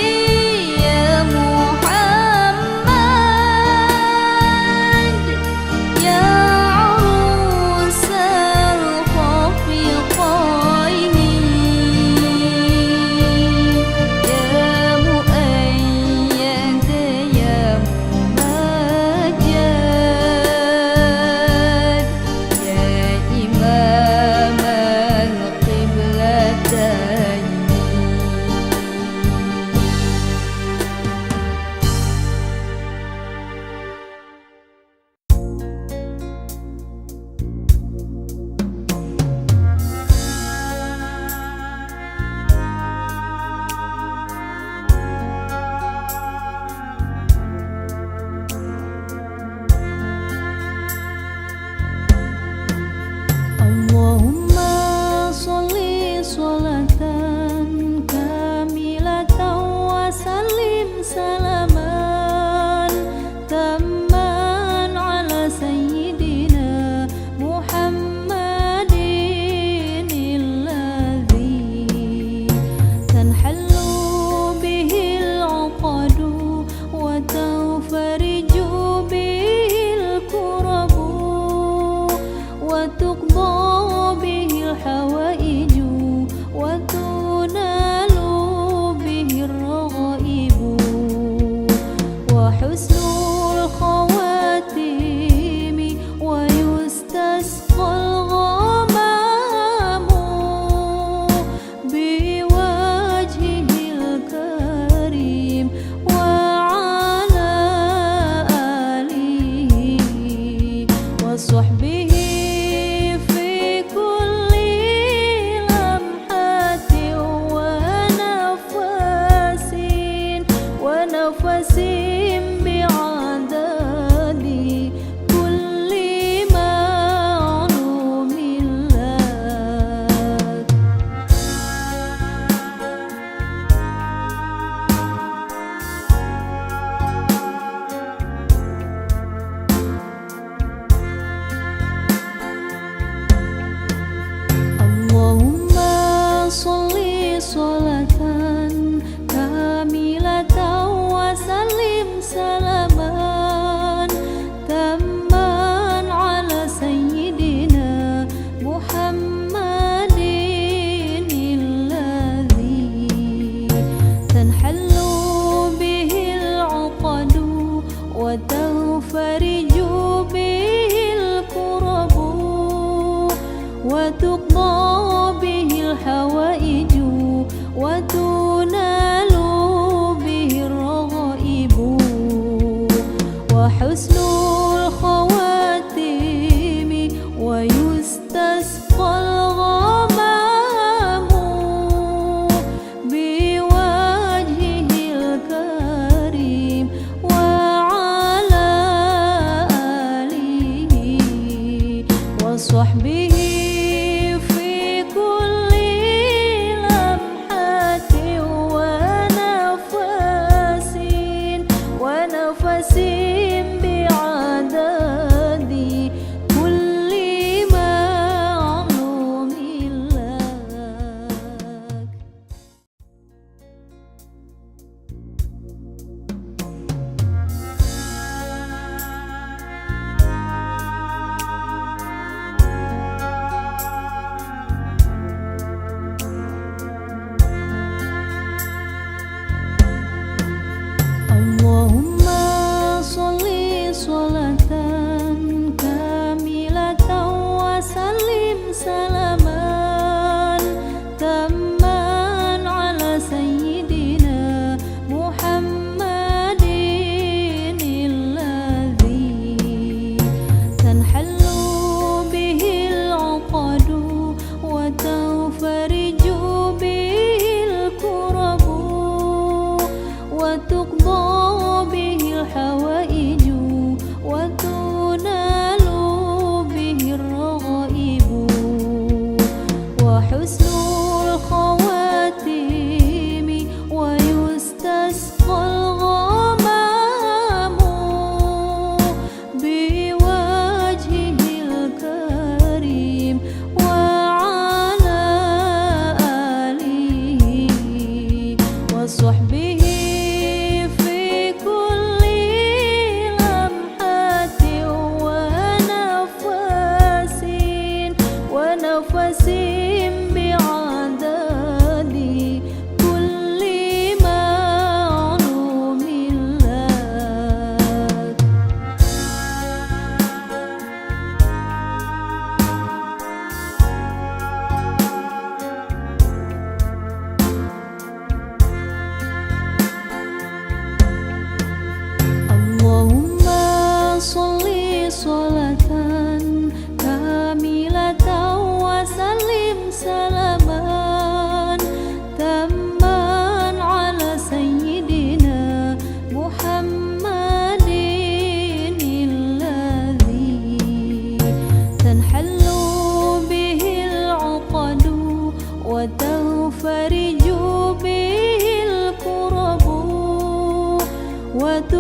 ya Muhammad, ya Arusal Khafiqaini, ya Muayyad ya Mumajjad, ya Imam al-Qiblatayn. Allahumma sholli sholatan kamilatan wa sallim salaman tamman ala sayyidina Muhammadin alladhi tanhallu bihi al-uqadu wa tanfariju bihi al-kurabu wa tuqda bihi al-hawaiju wa tunalu bihi ar-raghaibu wa husnul khawatimi wa yustasqal ghamamu biwajhihil karim wa ala alihi wa sahbihi fi kulli lamhatin wa nafasin bi'adadi kulli ma'lumin lak. Allahumma sholli sholatan kamilatan wa sallim salaman tamman ala sayyidina Muhammadin alladhi tanhallu bihi al-uqadu wa tanfariju bihi al-kurabu wa tuqda bihi al-hawaiju wa tunalu bihi ar-raghaibu wa husnul khawatimi wa yustasqal ghamamu biwajhihil karim wa ala alihi wa sahbihi fi kulli lamhatin wa nafasin bi'adadi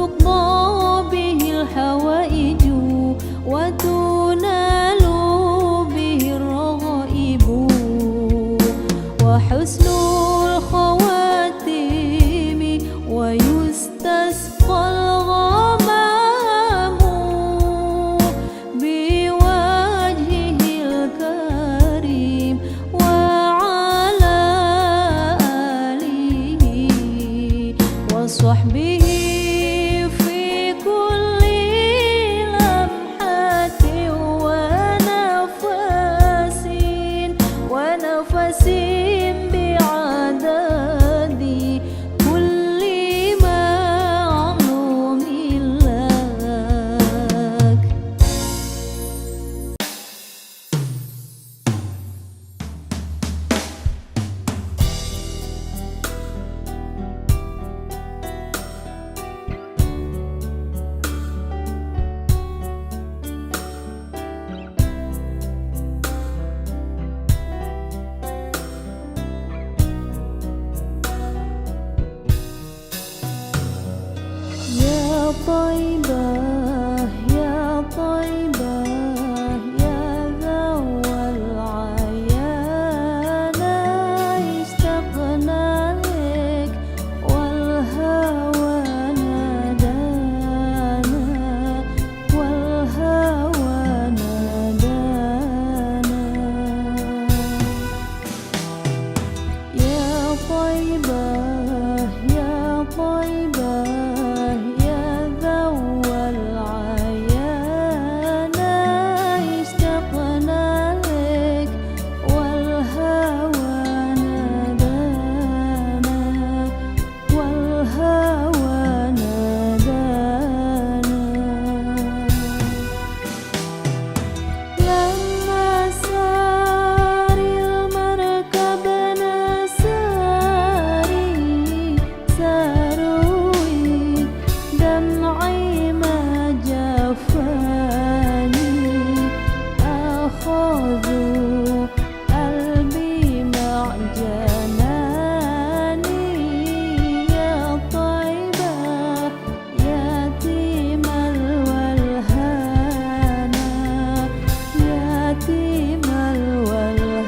تقضى به الحوائج وتنال به الرغائب وحسن الخواتيم ويستسقى الغمام بوجهه الكريم وعلى آله وصحبه في كل لمحة ونفس بعدد كل معلوم لك. يا طيبة يا طيبة يا ذو العيان اشتقنا لك والهوى نادانا والهوى نادانا يا طيبة يا طيبة يا ذو العيان اشتقنا لك والهوى نادانا والهوى نادانا لما سار المركب نساري ساروي دمعي ما جفاني أخذوا قلبي مع جناني يا طيبة يتيم الولهانا يتيم الولهانا.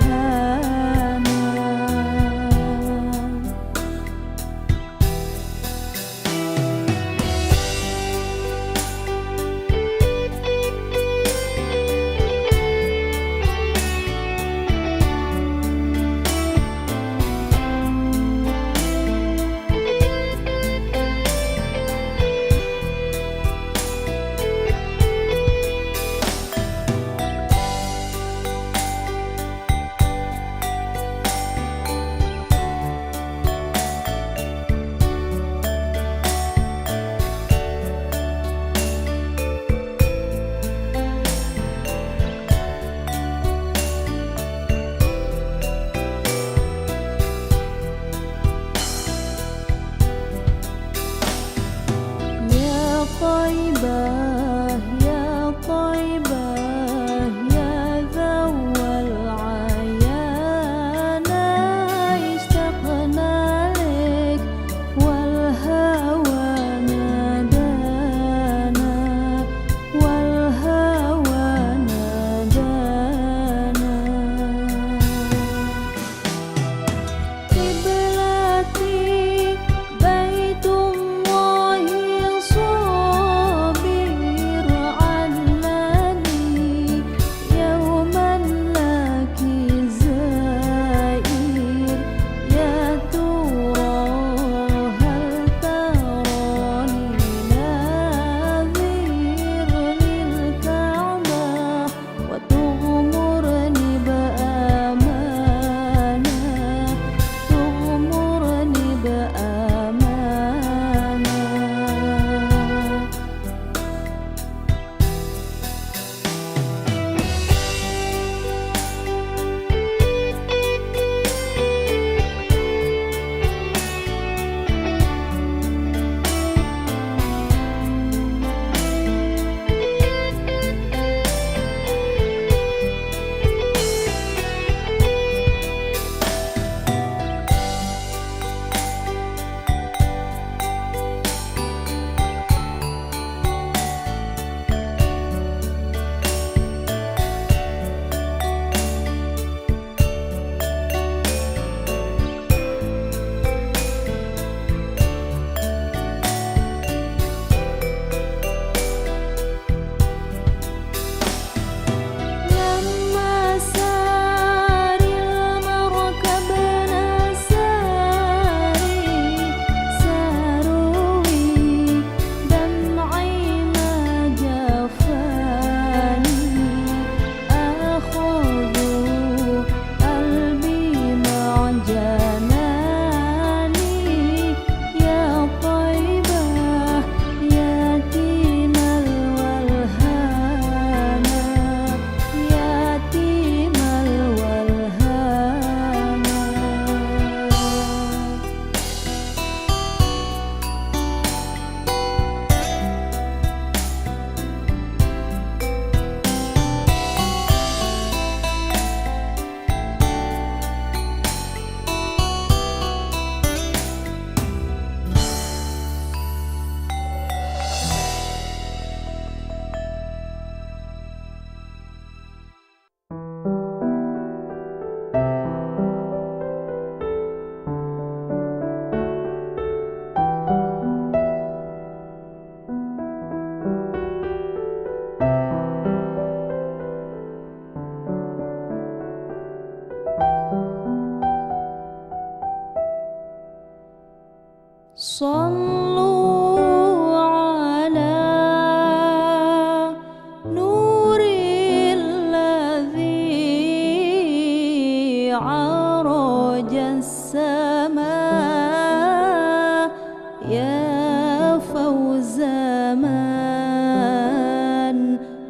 يا طيبة يا طيبة يا ذو العيان اشتقنا لك والهوى نادانا والهوى نادانا قبلتي بيت الله صابر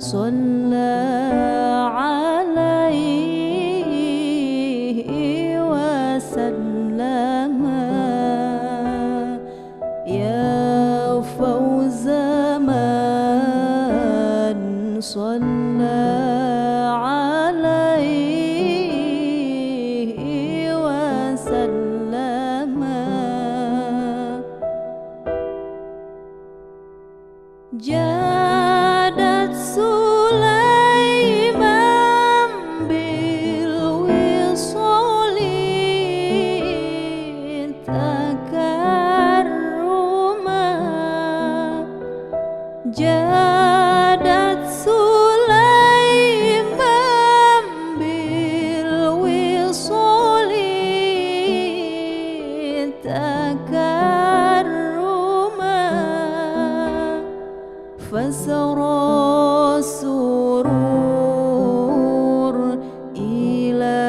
صلى عليه وسلم يا فوز من صلى عليه وسلم جادت سليمان بالوصال تكرما جادت سليمان بالوصال تكرما فسرى السرور إلى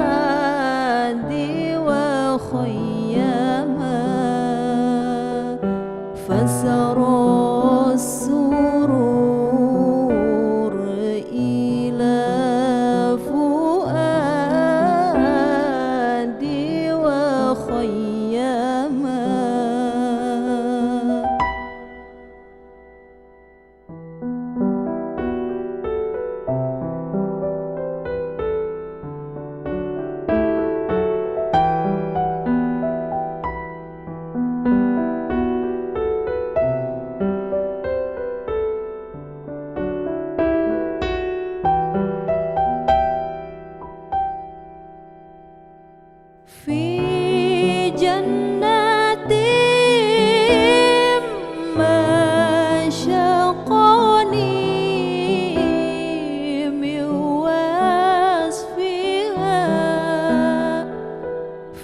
فؤادي وخيما فسرى السرور إلى فؤادي وخيما في جنات مشقني من وصفها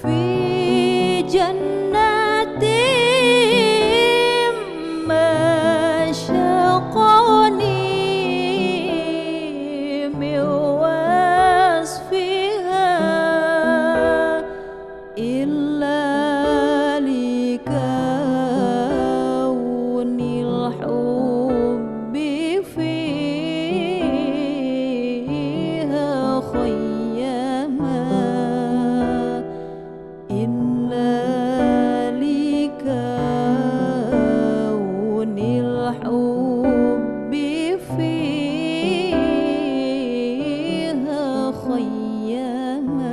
في جنات مشقني من وصفها إلا لكون الحب فيها خيما إلا لكون الحب فيها خيما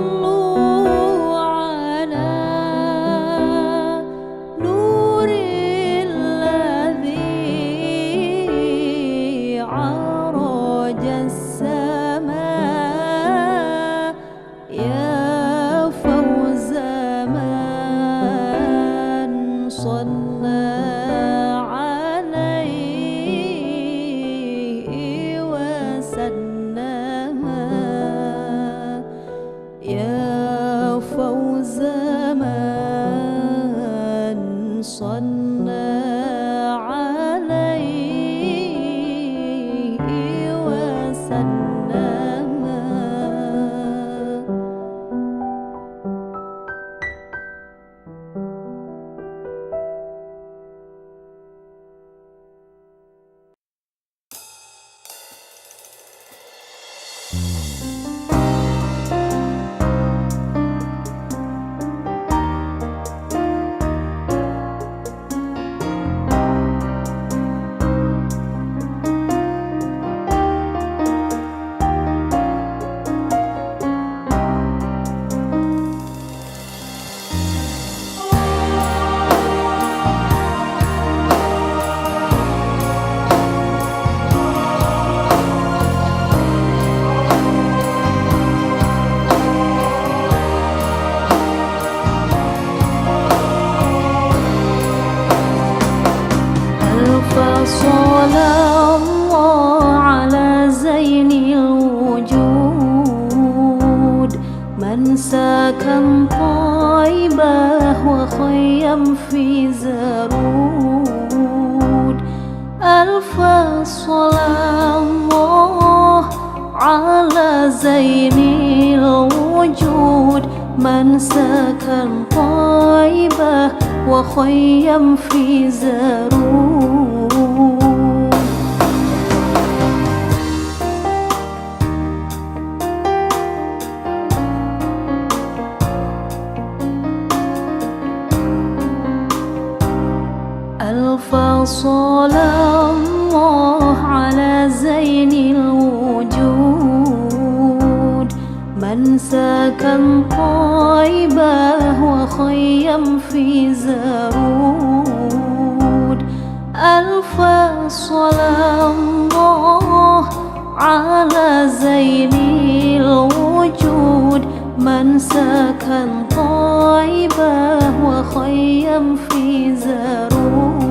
صلوا على نور الذي عرج السماء يا فوز من صلى عليه وسلم يا فوز من صلى عليه وسلم صلى الله على زين الوجود من سكن طيبة وخيم في زرود ألف صلاة الله على زين الوجود من سكن طيبة وخيم في زارون. ألف صلاة الله على زين الوجود من سكن طيبة وخيم في زارود. ألف صلاة الله على زين الوجود من سكن طيبة وخيم في زارود.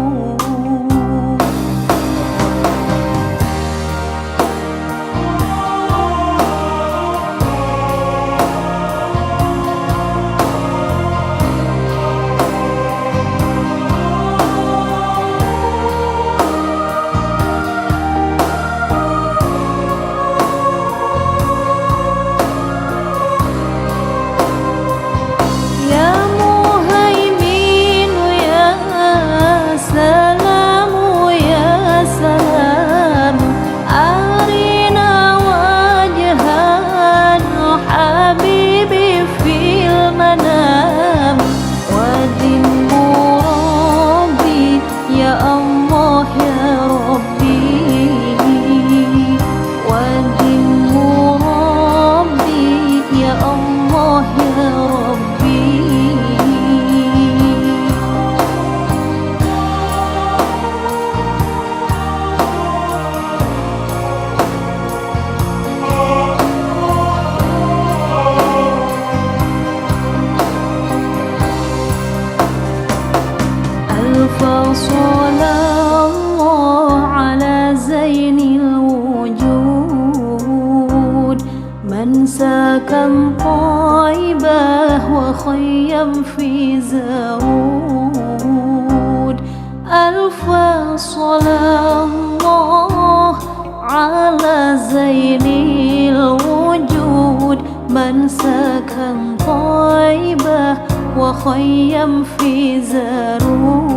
صلى الله على زين الوجود من سكن طيبة وخيم في زارود. ألف صلاة الله على زين الوجود من سكن طيبة وخيم في زارود.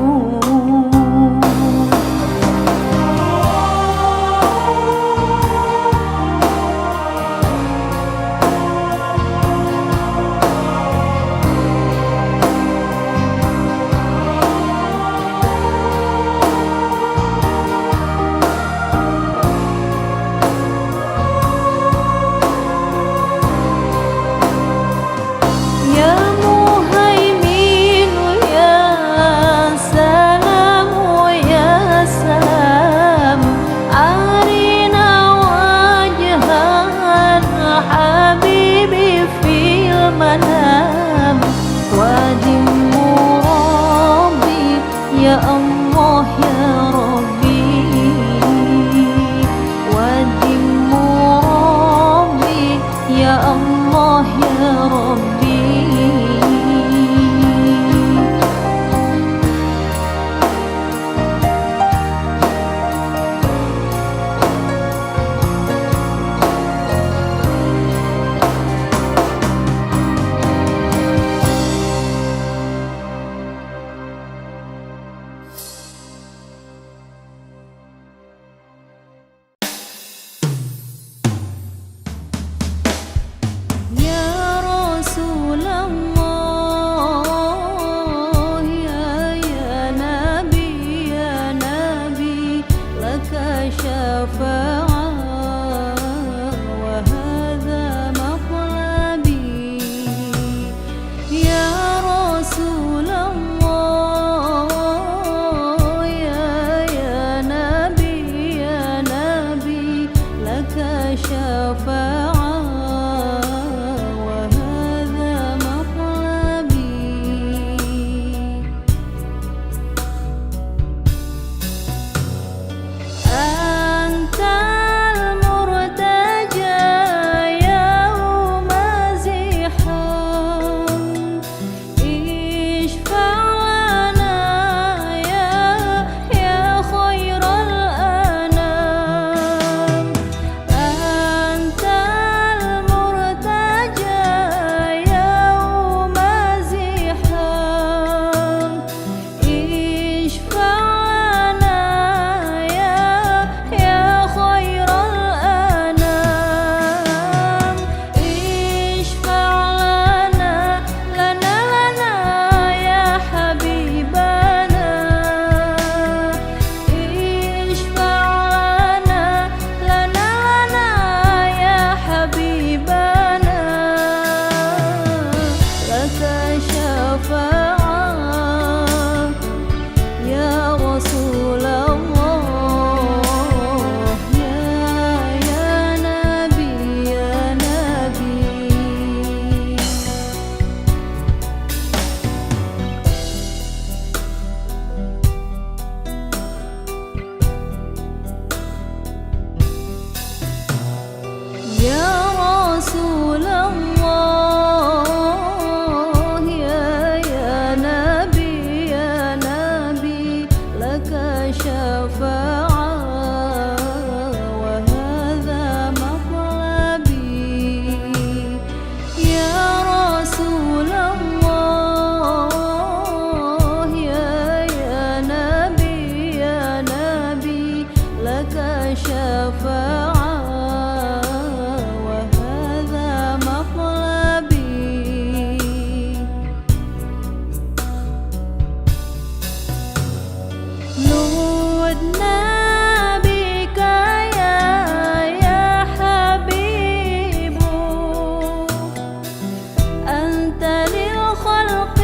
الخلق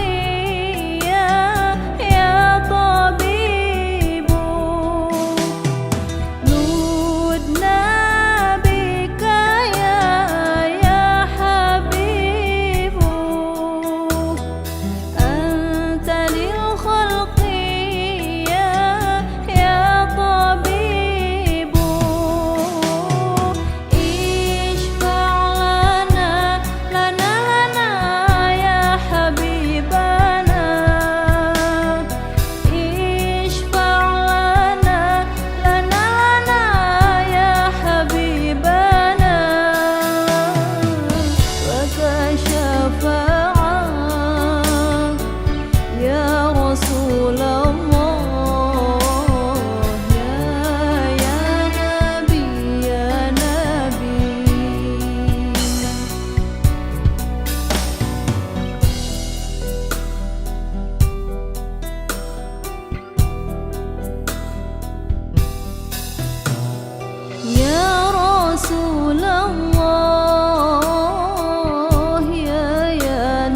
يا طبيب نودنا بك يا حبيب أنت للخلق يا طبيب اشفع لنا يا حبيبنا اشفع لنا يا حبيبنا لك شفاعة يا رسول الله يا نبي يا نبي يا رسول الله يا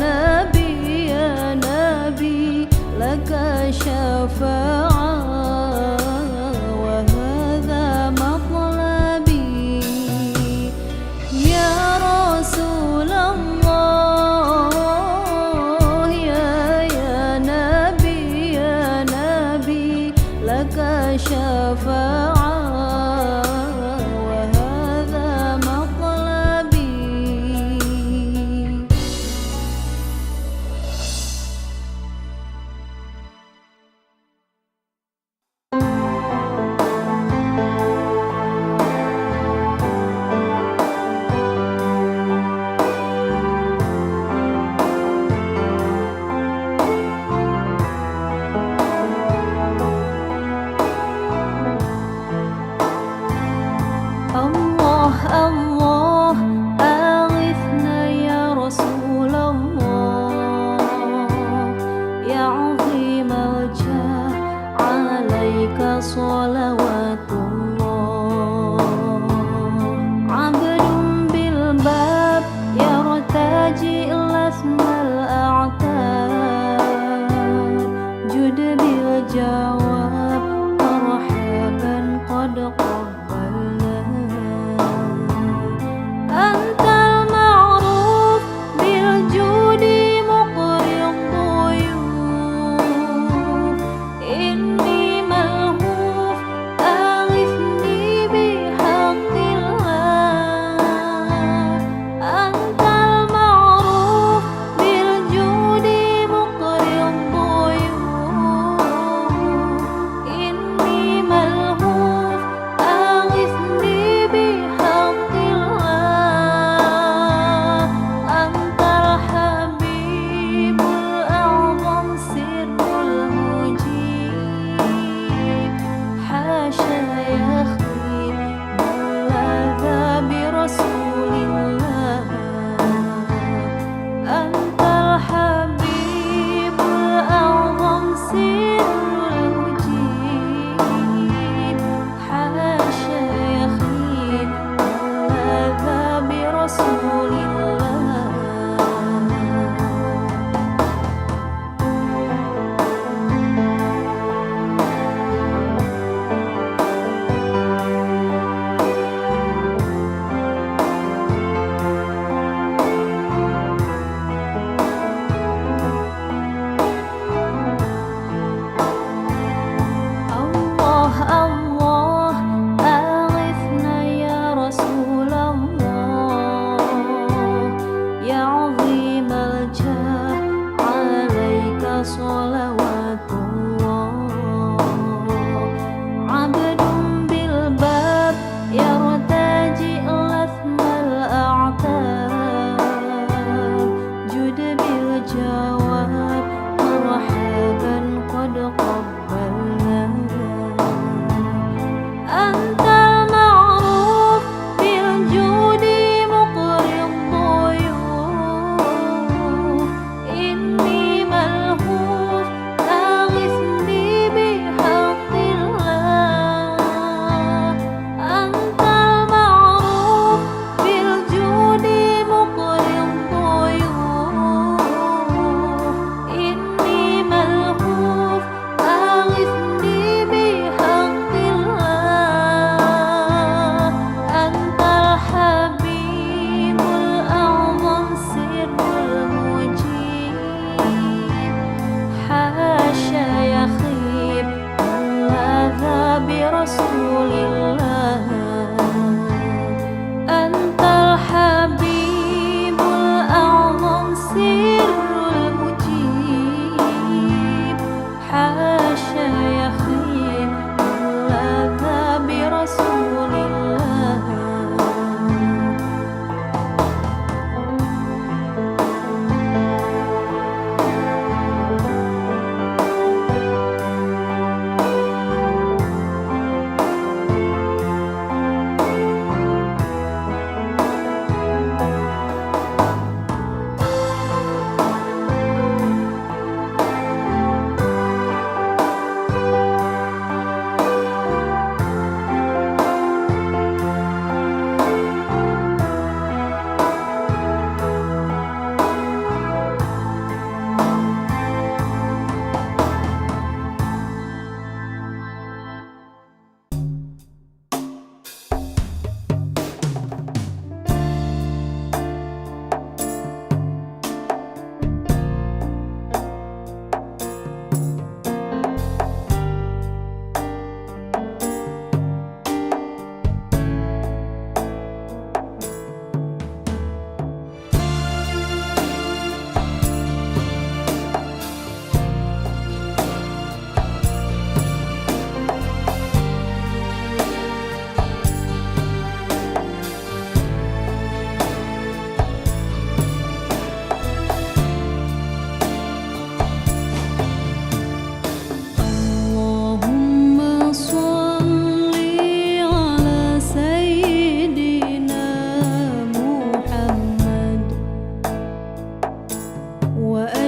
نبي لك شفاعة وهذا مطلبي يا رسول الله يا نبي لك شفاعة وهذا مطلبي الله الله أغثنا يا رسول الله يا عظيم الجاه عليك صلوات الله عبد بالباب يرتجي لثم الأعتاب جد بالجواب مرحبا قد قبلنا أنت المعروف بالجود مقري الضيوف إني ملهوف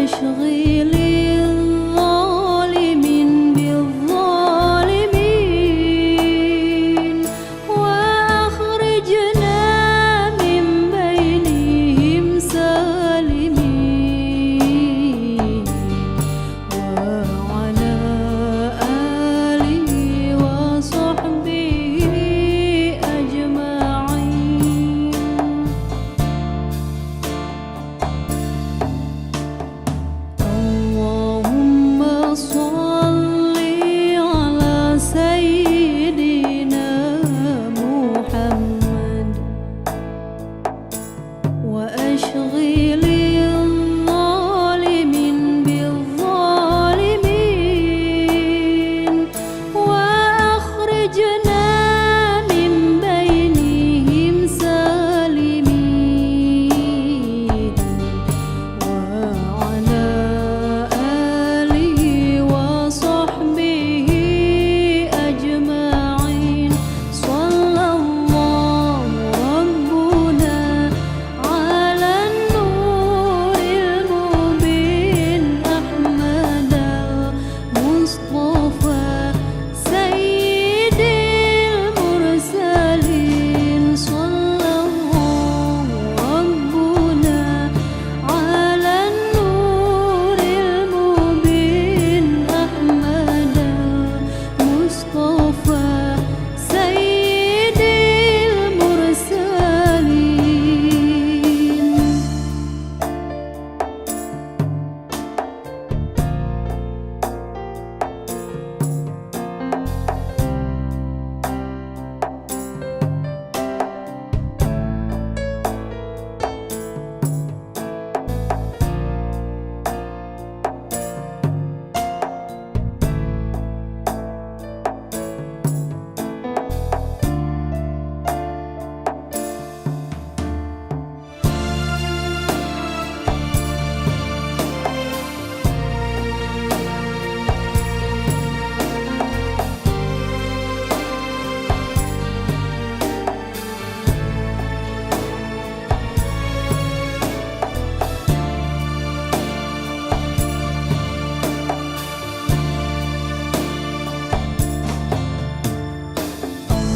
وأشغل الظالمين بالظالمين وأخرجنا من بينهم سالمين وعلى آله وصحبه أجمعين. اللهم صل على سيدنا محمد وأشغل الظالمين بالظالمين وأخرجنا من بينهم سالمين وعلى آله وصحبه أجمعين. صلى الله ربنا على النور المبين أحمد المصطفى سيد المرسلين. صلى الله ربنا على النور المبين أحمد المصطفى سيد المرسلين.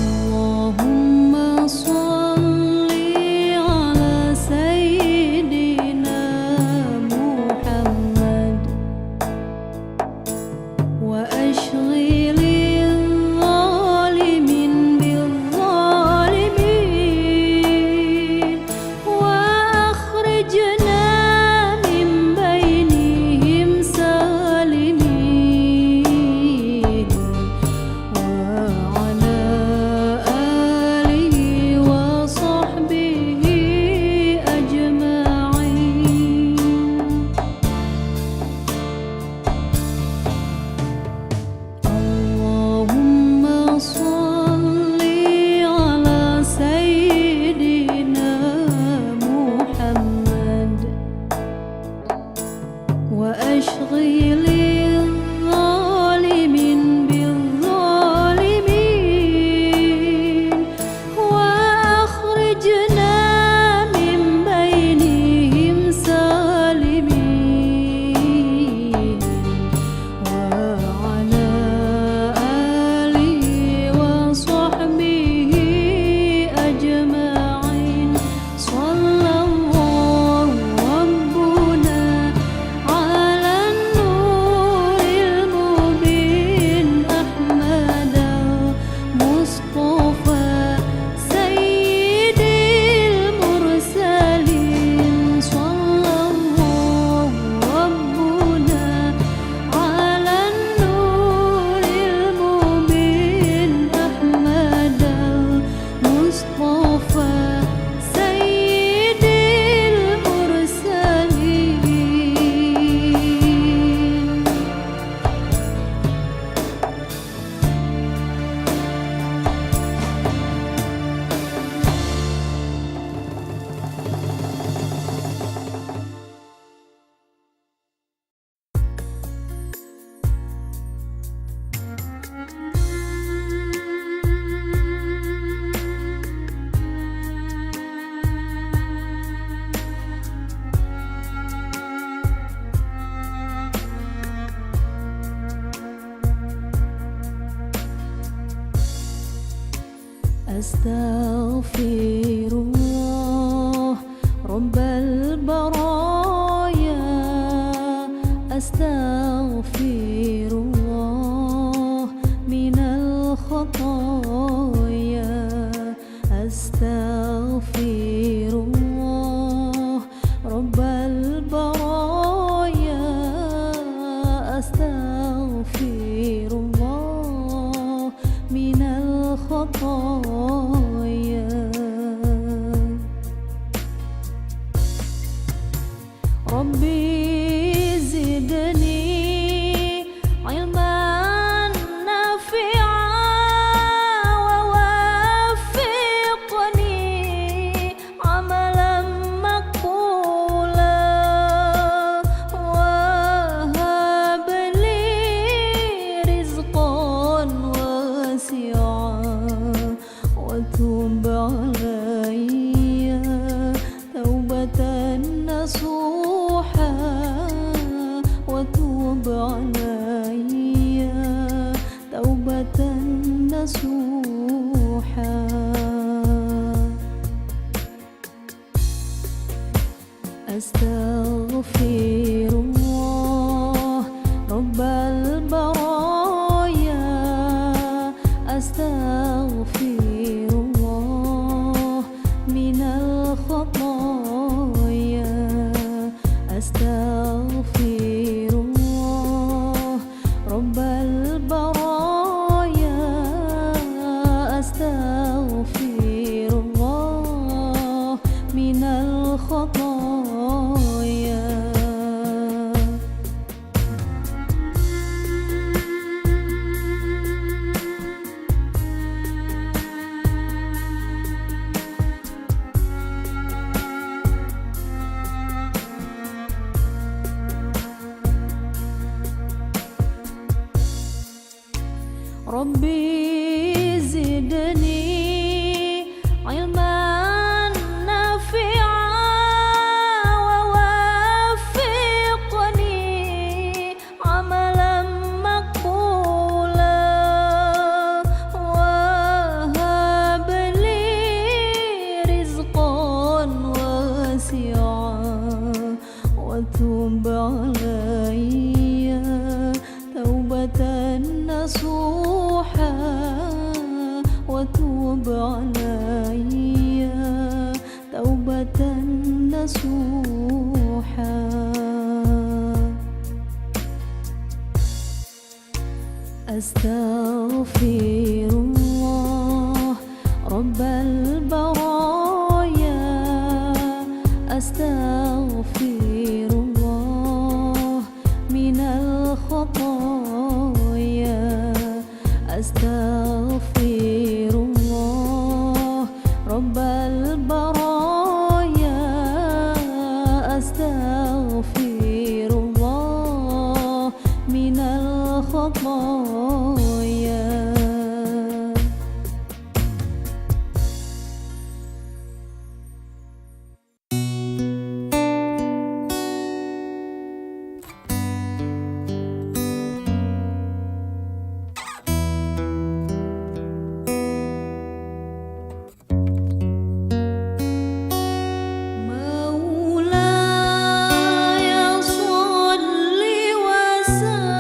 اللهم صل على سيدنا محمد وأشغل الظالمين بالظالمين وأخرجنا من بينهم سالمين وعلى آله وصحبه أجمعين. اللهم صل على سيدنا محمد وأشغل الظالمين بالظالمين وأخرجنا من بينهم سالمين وعلى آله وصحبه أجمعين. صلى الله ربنا على النور Astaghfirullah Rabbal baraya, astaghfirullah minal khataya, astaghfirullah Rabbal baraya, astaghfirullah minal khataya. Rabbi zidni ilman nafi'an wa waffiqni amalan maqbulan wa hab li rizqan wasi'an wa tub alayya taubatan nasuha وتوب علي توبة نصوحا. أستغفر الله رب البرايا، أستغفر الله من الخطايا، أستغفر الله رب البرايا، أستغفر الله من الخطايا. Rabbi zidni ilman nafi'an wa waffiqni amalan maqbulan wa hab li rizqan wasi'an wa tub alayya taubatan nasuha وتوب علي توبة نصوحا. أستغفر الله رب البرايا، أستغفر الله من الخطايا، أستغفر الله رب البرايا، أستغفر الله من الخطايا. مولاي صل وسلم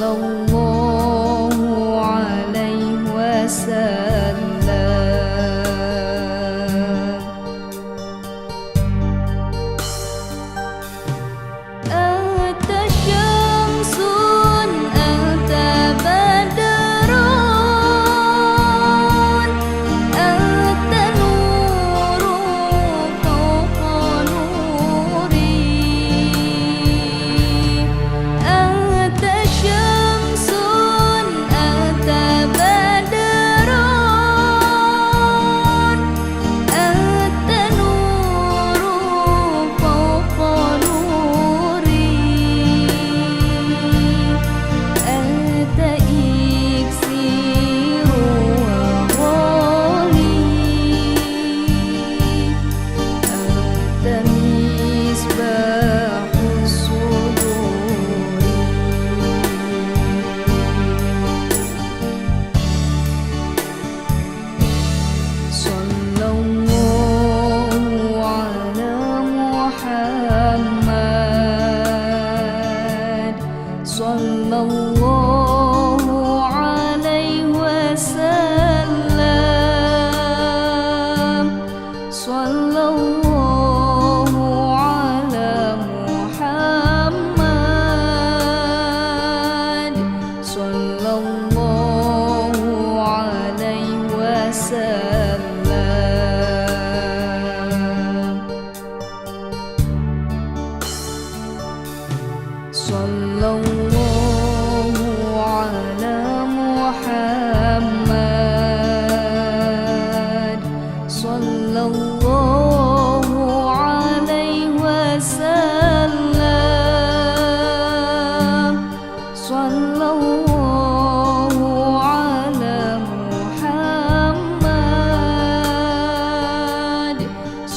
sallallahu alaihi wasallam. Anta syamsun anta badrun anta nurun fawqa nuri. Anta syamsun anta badrun anta nurun fawqa nuri. Anta iksiru wa ghali. Anta misbahus suduri. Sallallahu ala Muhammad. Sallallahu alaihi wasallam. Sallallahu ala Muhammad. Sallallahu alaihi wasallam. Sallallahu ala Muhammad. Sallallahu alaihi wasallam. Sallallahu ala Muhammad.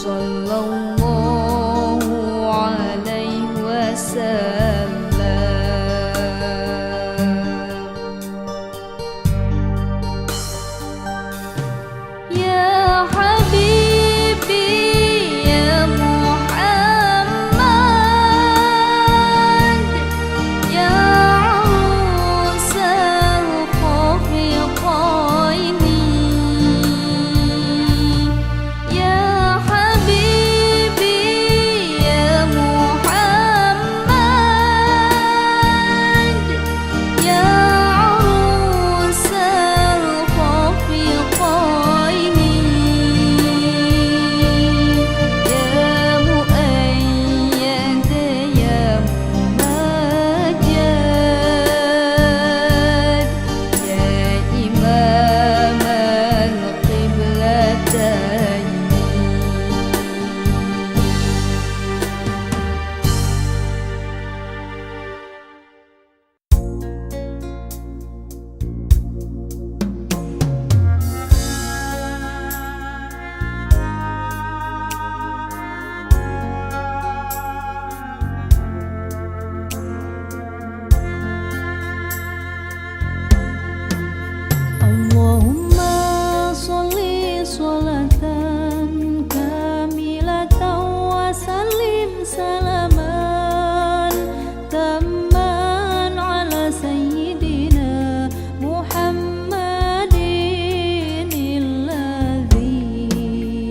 Sallallahu alaihi wasallam. Ya Habibi ya Muhammad, ya Arusal Khafiqaini. Ya Habibi ya Muhammad, ya Arusal Khafiqaini. Ya Muayyad ya Mumajjad, ya Imam al-Qiblatayn. Allahumma sholli sholatan kamilatan wa sallim salaman tamman ala sayyidina Muhammadin alladhi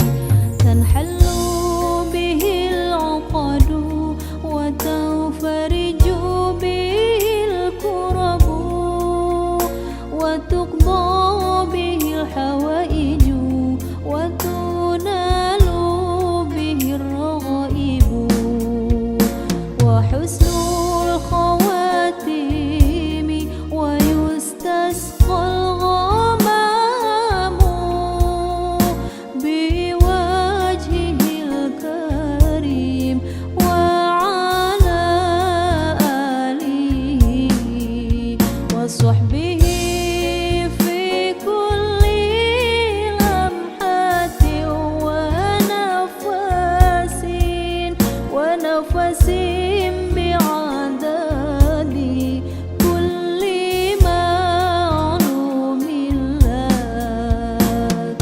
tanhallu bihi al-uqadu wa tanfariju bihi al-kurabu wa tuqda bihi al-hawaiju wa tunalu bihi ar-raghaibu wa husnul khawatimi wa yustasqa al-ghamamu biwajhihi al-karim wa ala alihi wa sahbihi fi kulli lamhatin wa nafasin bi'adadi kulli ma'lumin lak.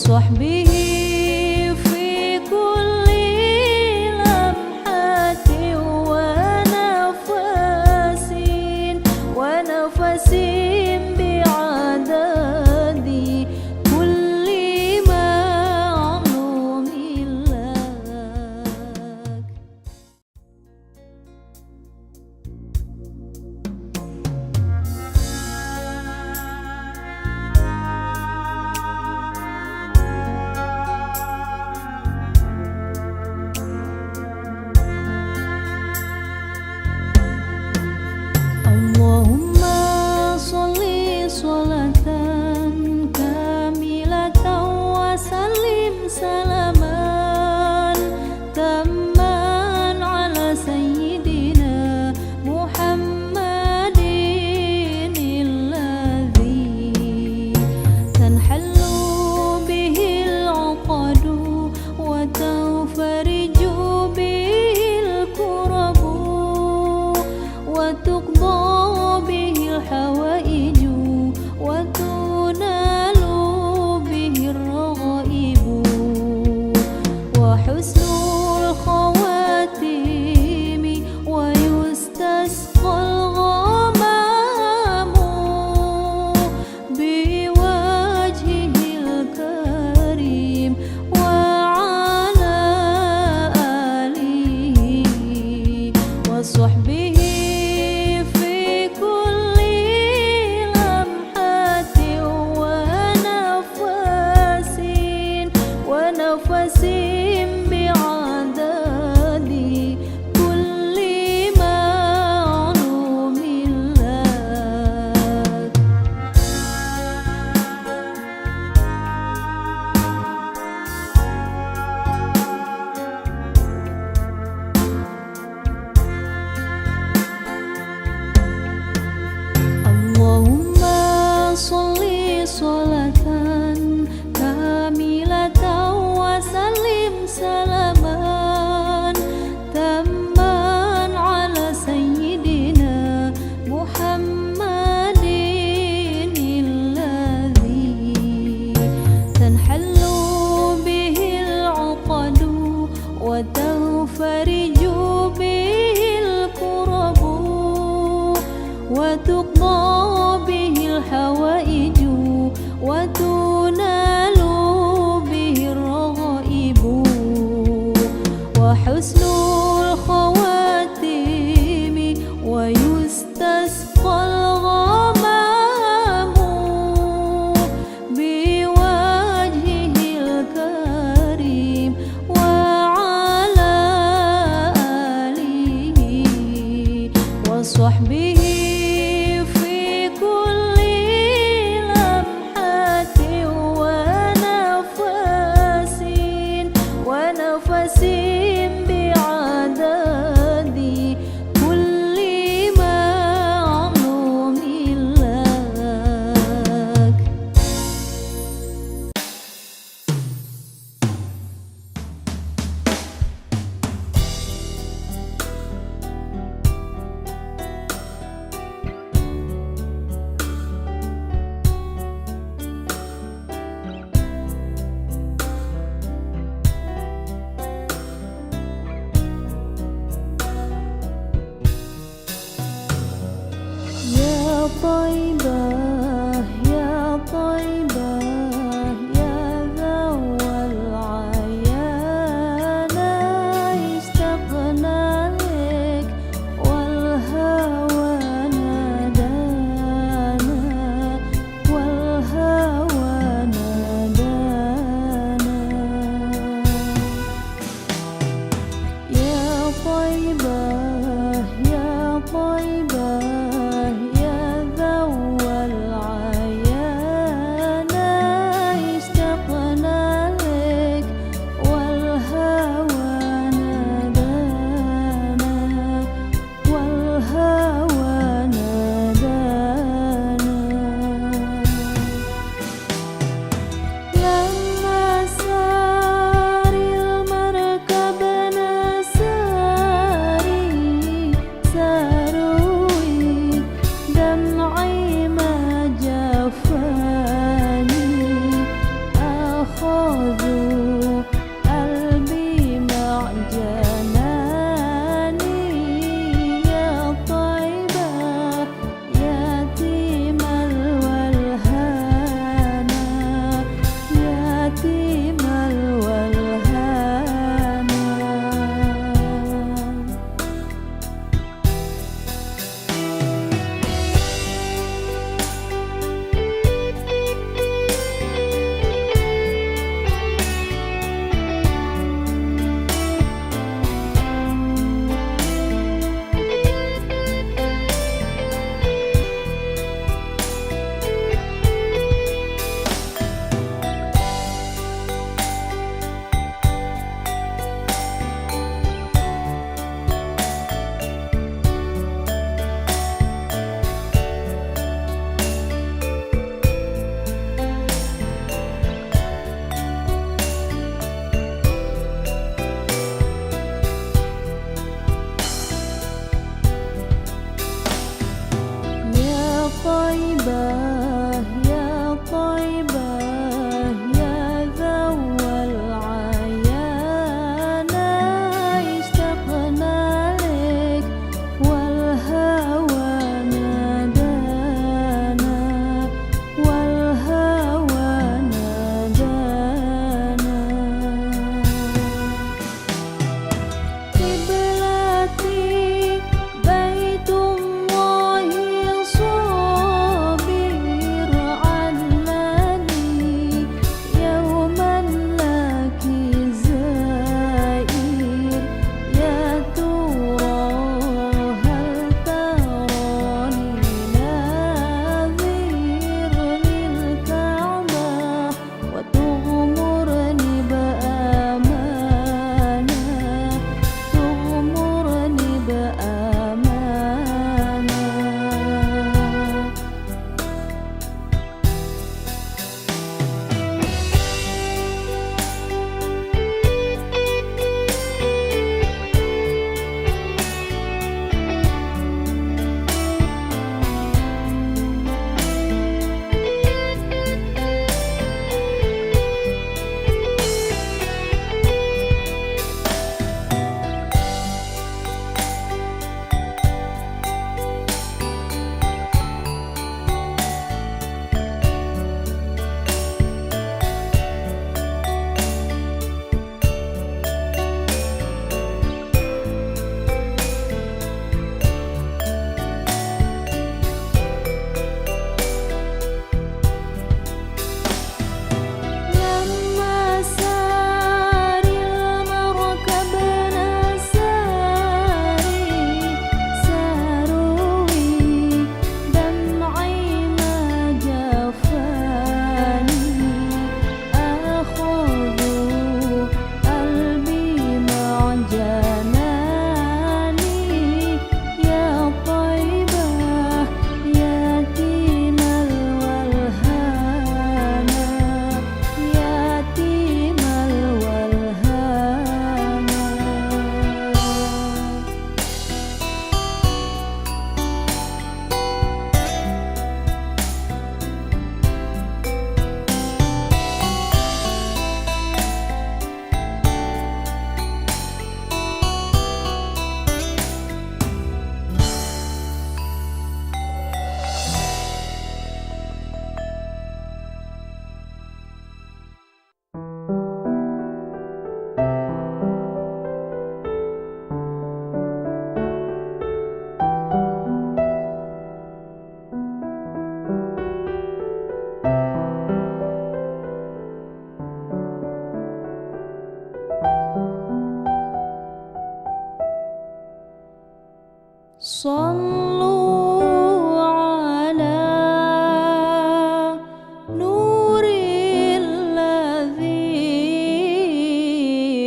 وصحبه في كل لمحة ونفس ونفس بعدد كل معلوم لك. اللهم صل صلاة كاملة وسلم سلاما تاما على سيدنا محمد الذي تنحل به العقد وتنفرج به الكرب وتقضى به الحوائج وتنال به الرغائب وحسن الخواتيم ويستسقى الغمام بوجهه الكريم وعلى آله وصحبه في كل لمحة ونفس ونفس بعدد كل معلوم لك. اللهم صل صلاة كاملة وسلم سلاما تاما على سيدنا محمد الذي تنحل به العقد وتنفرج به الكرب وتقضى به الحوائج وتنال به الرغائب وحسن الخواتيم ويستسقى الغمام بوجهه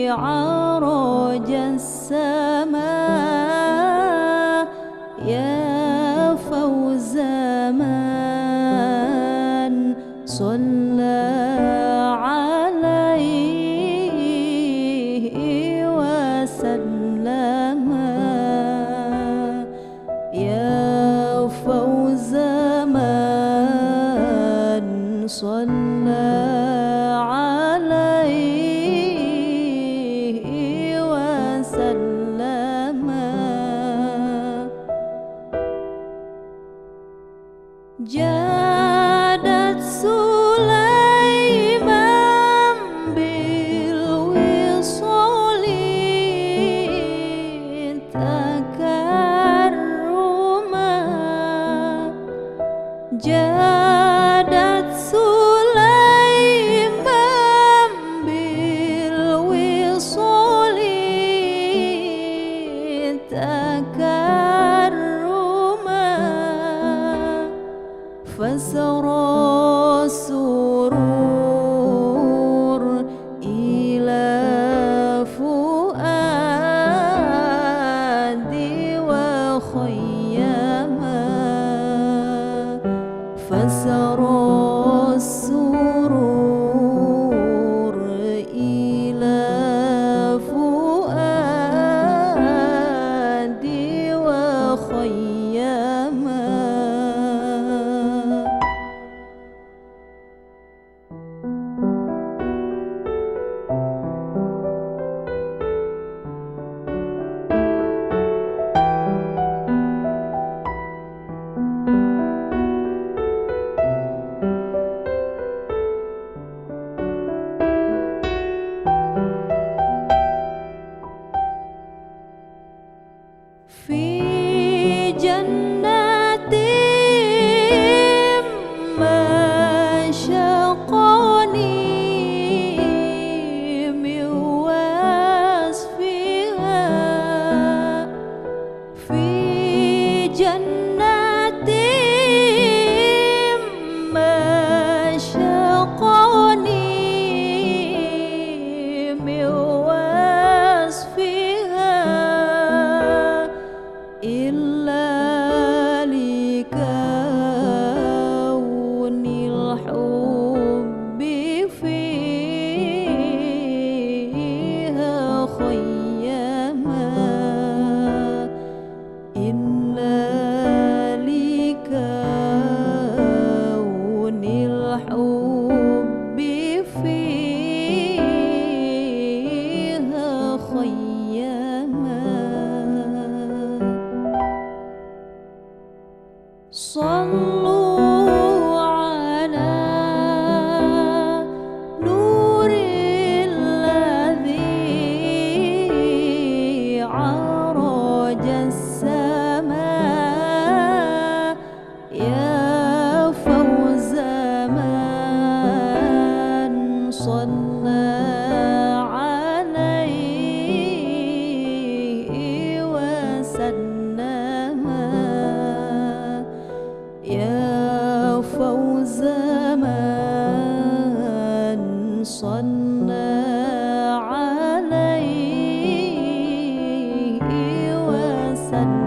عرج السماء يا فوز من صلى عليه وسلم يا فوز من صلى عليه وسلم جادت سليمان بالوصال تكرما جادت سليمان بالوصال تكرما فسرى السرور إلى فؤادي وخيما فسرى السرور إلى فؤادي وخيما في جنات مشقني من وصفها في جنات مشقني من وصفها إلا لكون الحب فيها خيما إلا لكون الحب فيها خيما صلوا على نور الذي عرج السماء يا فوز من صلى عليه وسلم يا فوز من صلى عليه وسلم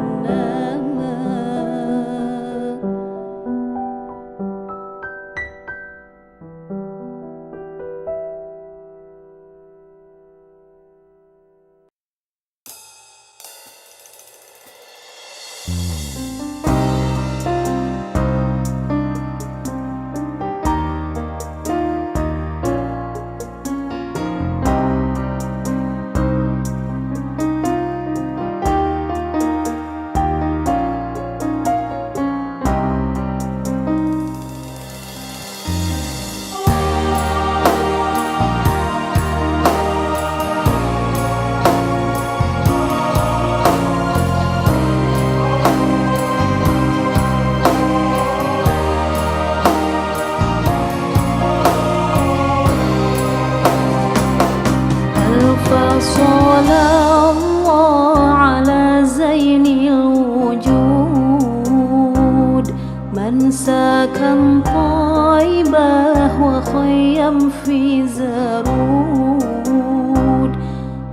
سكن طيبة وخيم في زرود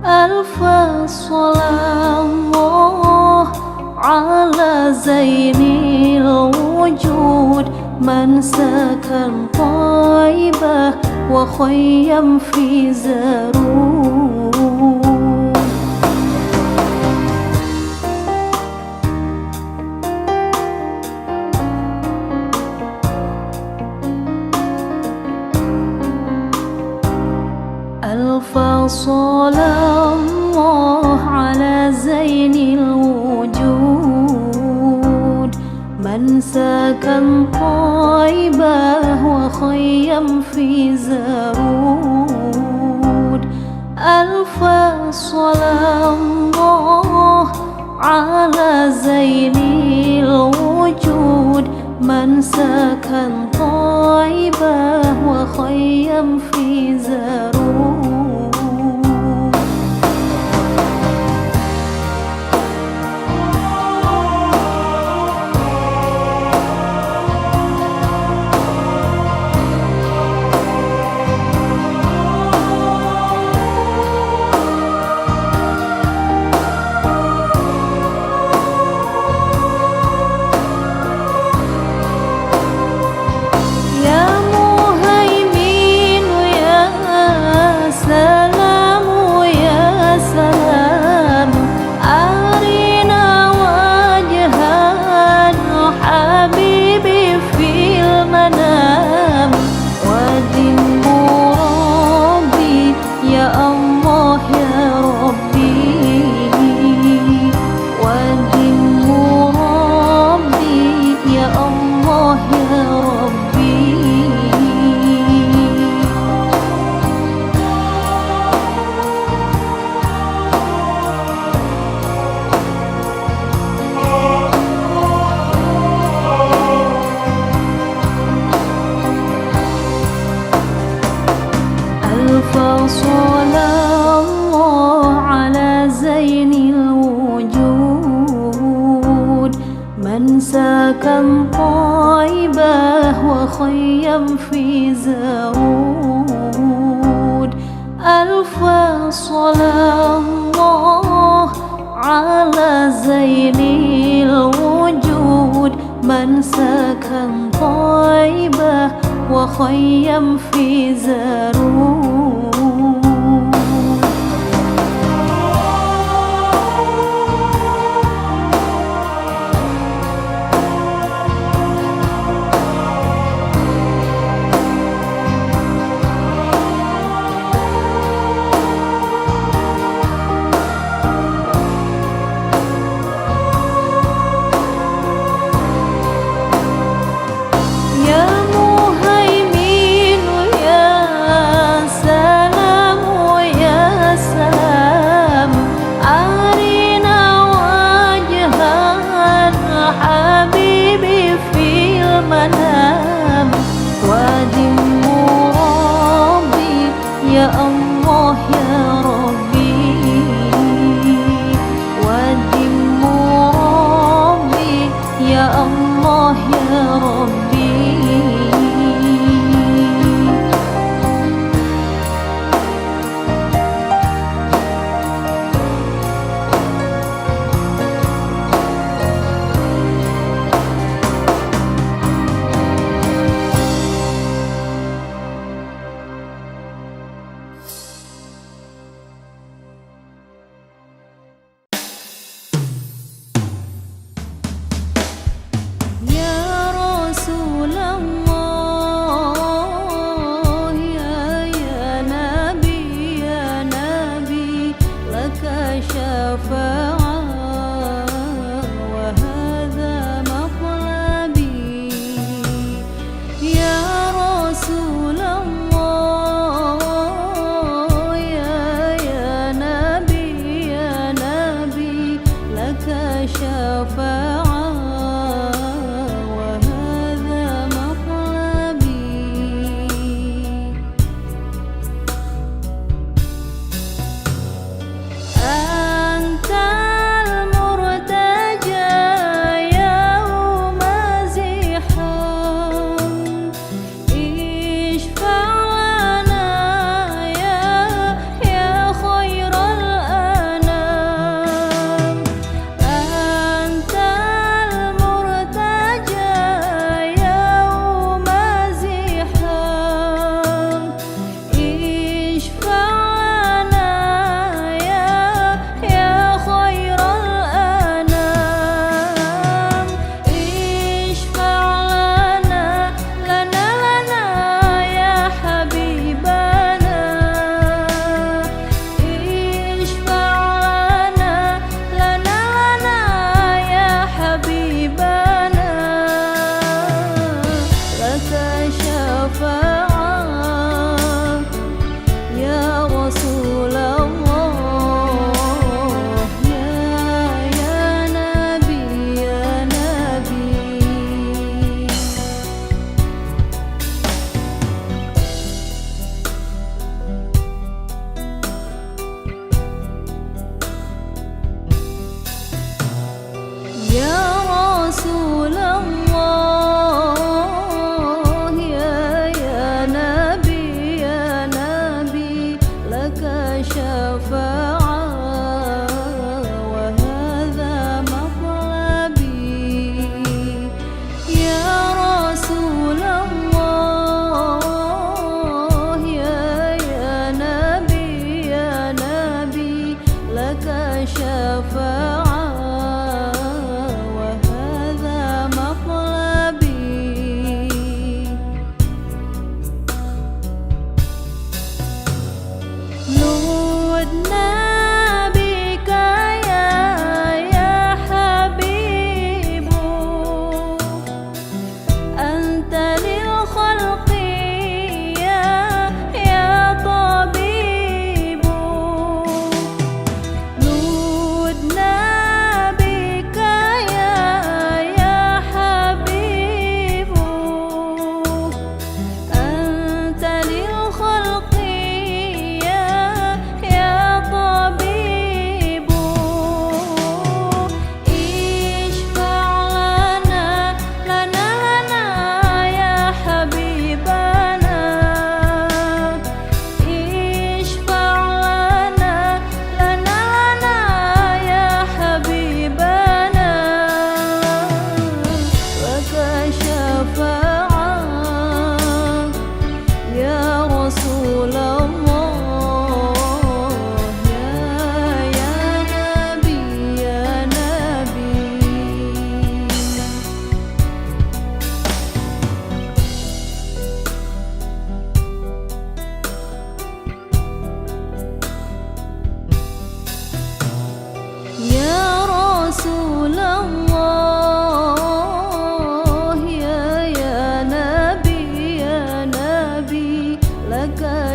ألف صلاة الله على زين الوجود من سكن طيبة وخيم في زارون. ألف صلاة الله على زين الوجود من سكن طيبة وخيم في زارود. ألف صلاة الله على زين الوجود من سكن طيبة وخيم في زارود. صلى الله على زين الوجود من سكن طيبة وخيم في زارود. ألف صلاة الله على زين الوجود من سكن طيبة وخيم في زارود.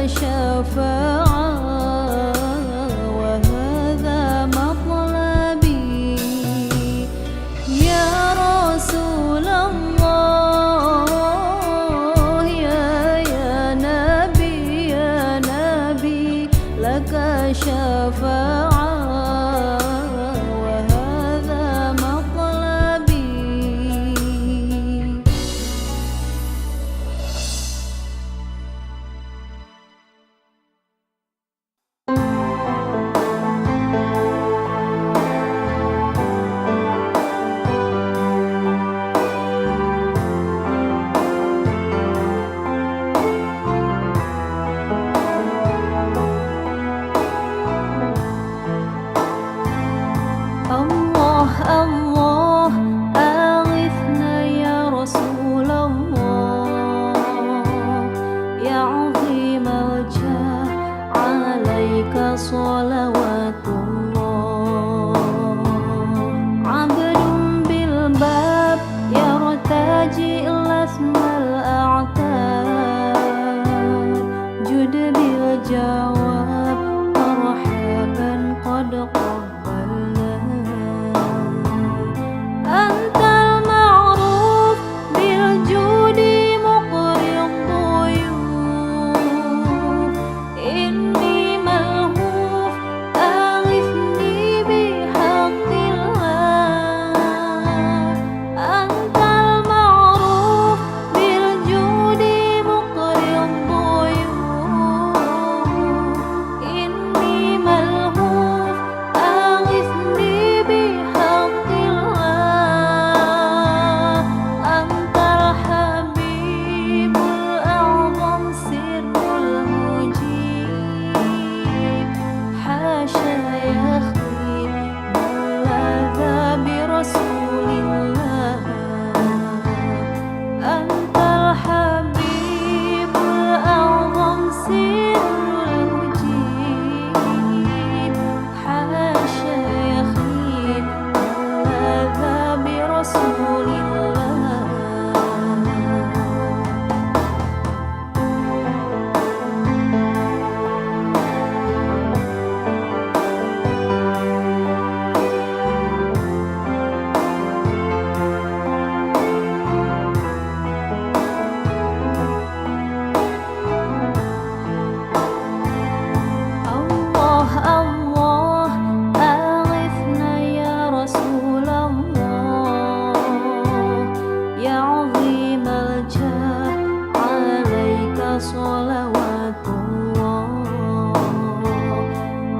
شفاعة وهذا مطلبي يا رسول الله يا نبي لك شفاعة وهذا مطلبي. الله الله أغثنا يا رسول الله يا عظيم الجاه عليك صلوات الله عبد بالباب يرتجي لثم الأعتاب جد بالجواب مرحبا قد قبلنا أنت المعروف بالجود مقري الضيوف إني ملهوف أغثني بحق الله أنت المعروف بالجود مقري الضيوف إني ملهوف أغثني بحق الله أنت الحبيب الأعظم سر المجيب حاشا يخيب ماذا برسول الله أنت الحبيب الأعظم سر المجيب حاشا يخيب ماذا برسول الله. الله الله أغثنا يا رسول الله يا عظيم الجاه عليك صلوات الله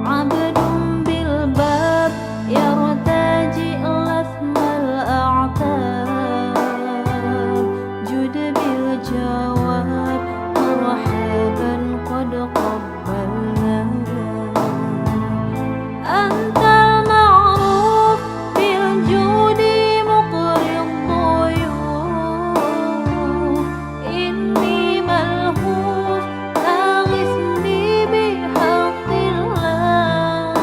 عبد بالباب يرتجي لثم الأعتاب جد بالجواب مرحبا قد قبلنا أنت المعروف بالجود مقري الضيوف إني ملهوف أغثني بحق الله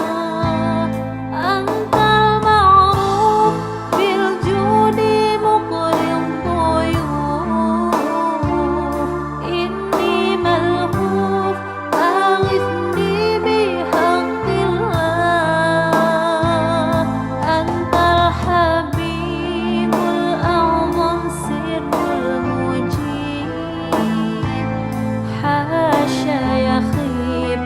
أنت المعروف بالجود مقري الضيوف إني ملهوف أغثني بحق الله أنت الحبيب الأعظم سر المجيب حاشا يخيب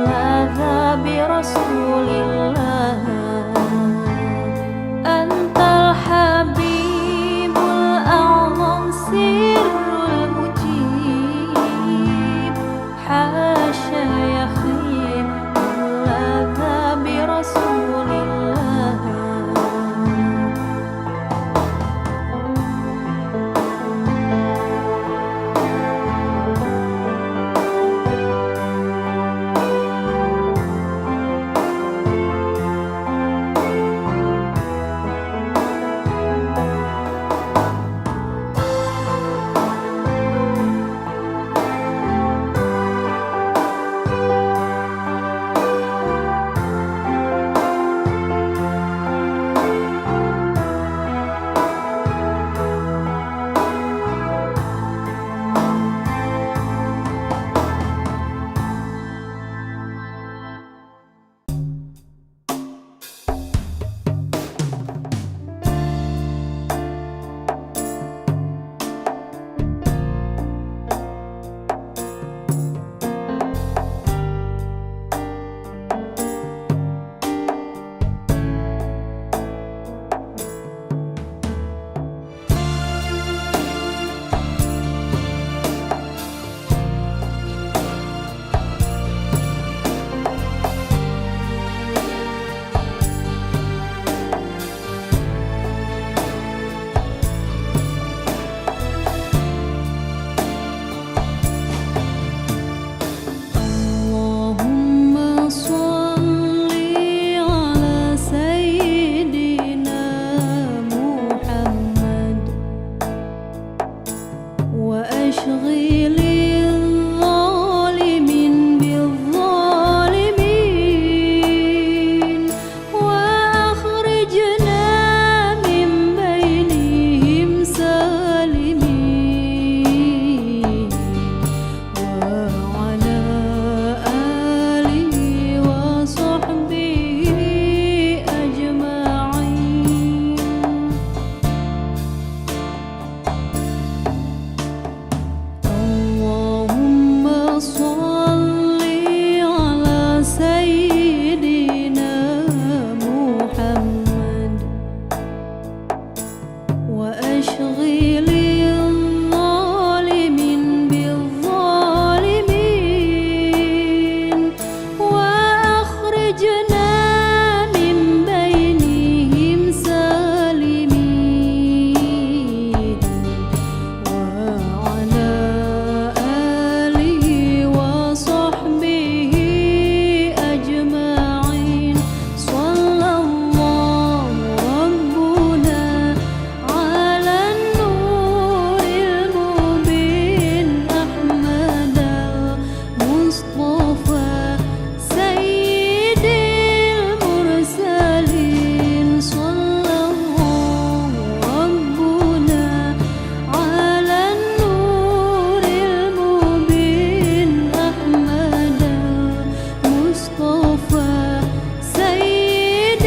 ماذا برسول الله أنت الحبيب الأعظم سر المجيب حاشا يخيب ماذا برسول الله. المصطفى سيد المرسلين صلى الله ربنا على النور المبين أحمد المصطفى سيد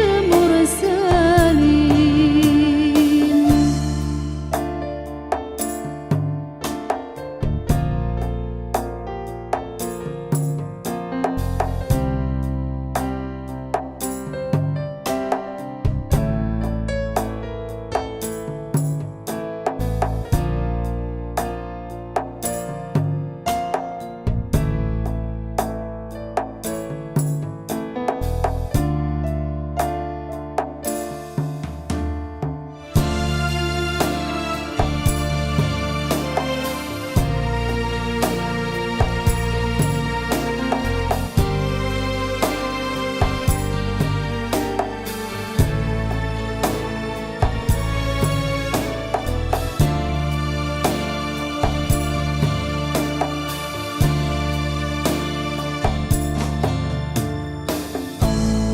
المرسلين.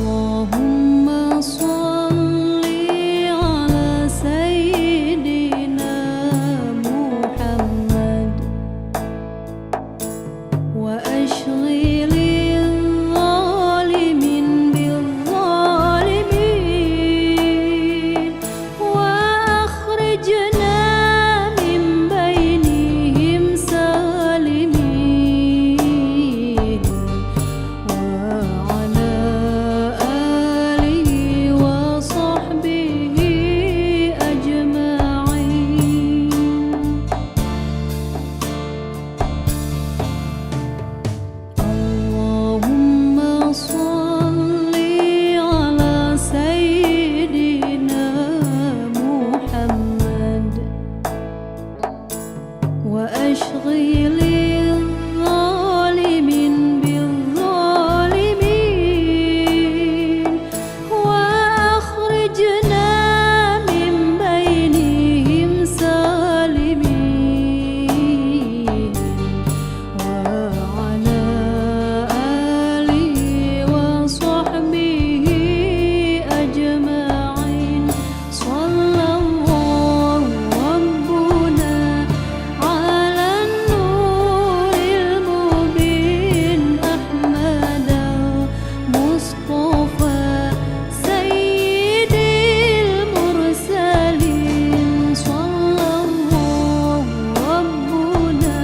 اللهم صل على سيدنا محمد وأشغل الظالمين بالظالمين وأخرجنا من بينهم سالمين وعلى آله وصحبه أجمعين. اللهم صل على سيدنا محمد وأشغل الظالمين بالظالمين وأخرجنا من بينهم سالمين وعلى آله وصحبه أجمعين. صلى الله ربنا على النور المبين أحمد المصطفى سيد المرسلين صلى الله ربنا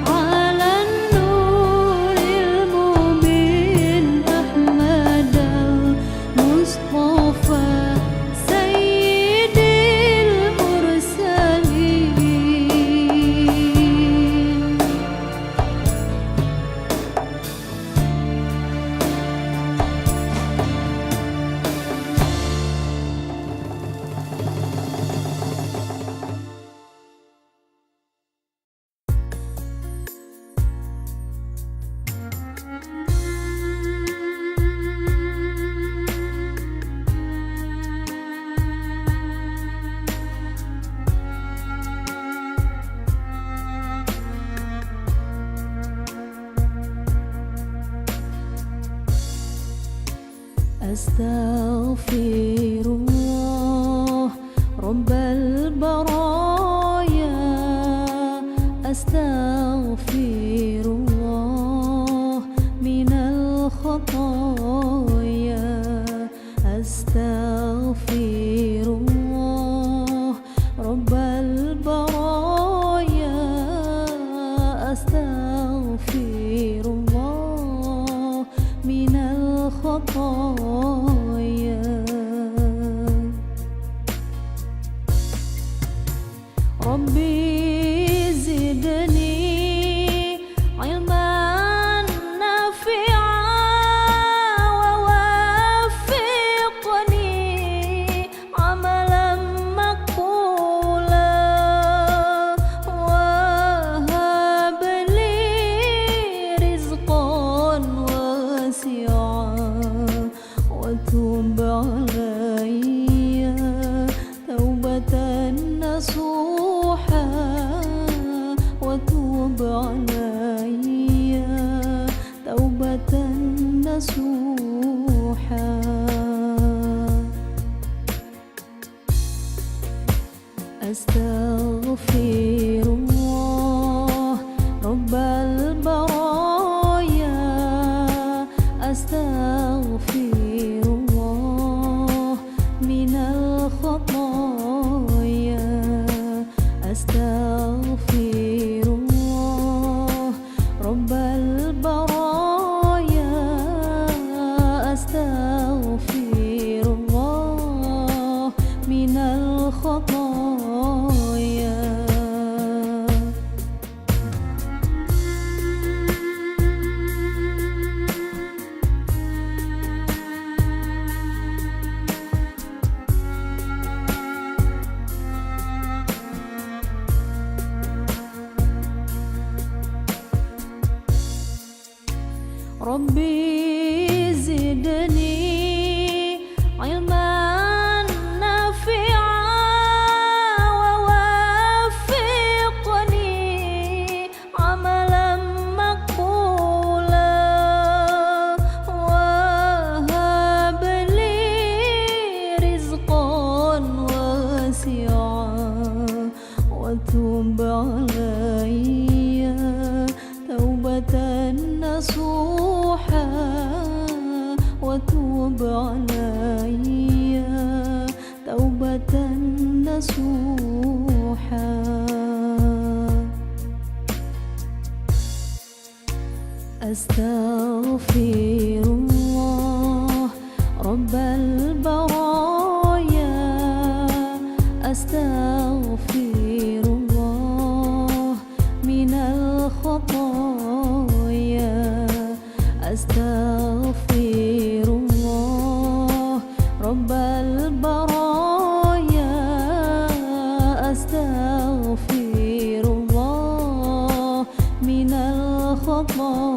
على النور المبين أحمد المصطفى سيد المرسلين. أستغفر الله رب البرايا أستغفر الله من الخطايا أستغفر الله رب البرايا أستغفر الله من الخطايا. ربي زدني علما نافعا ووفقني عملا مقبولا وهب لي رزقا واسعا نصوحا أستغفر الله رب البرايا أستغفر الله من الخطايا أستغفر الله رب البرايا أستغفر الله من الخطايا ربي زدني علما نافعا ووفقني عملا مقبولا وهب لي رزقا واسعا وتب علي توبة نصوحا وتوب علي توبة نصوحا أستغفر الله رب البرايا أستغفر الله من الخطايا أستغفر الله رب البرايا أستغفر الله من الخطايا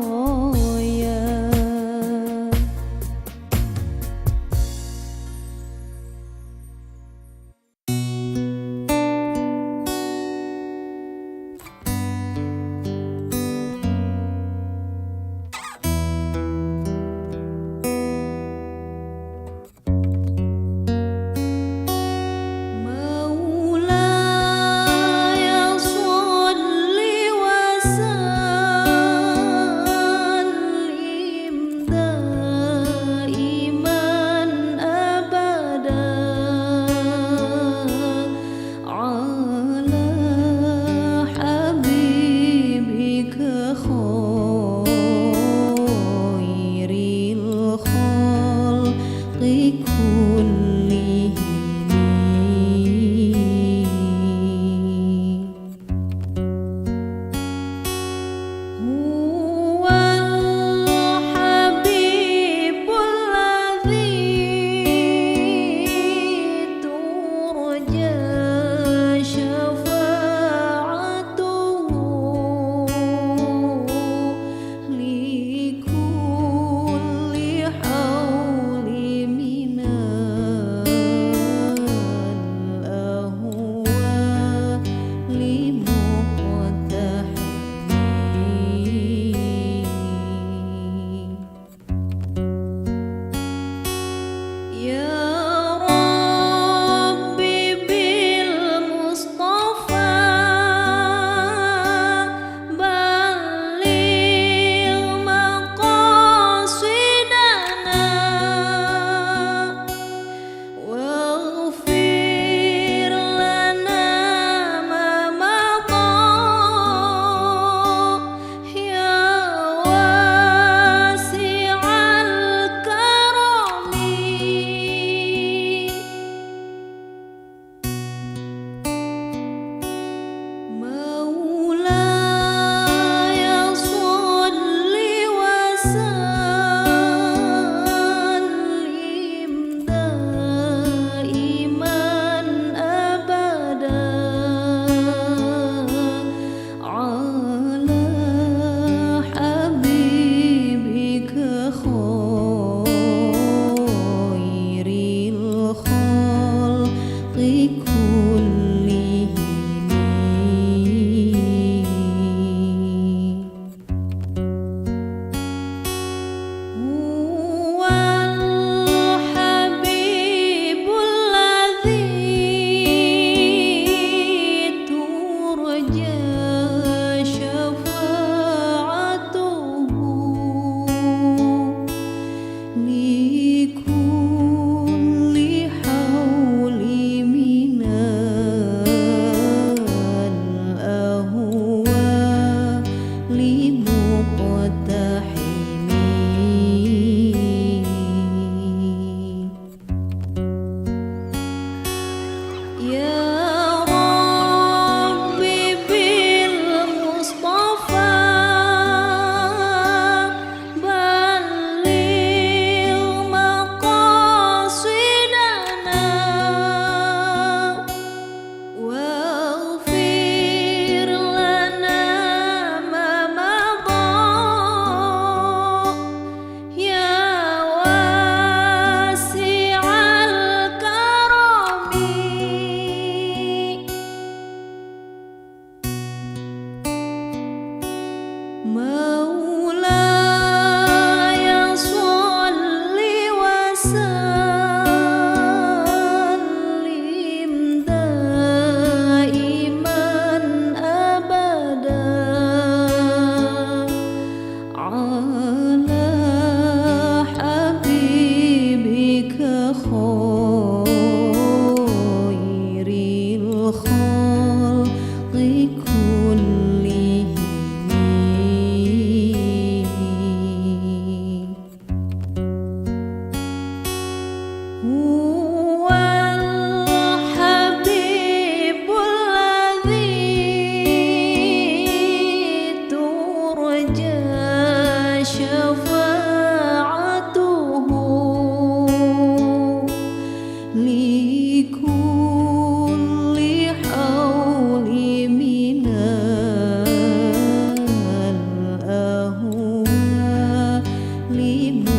على حبيبك خير الخلق كلهم هو الحبيب الذي ترجى شفاعته لكل حول من الأهوال لمقتحمين.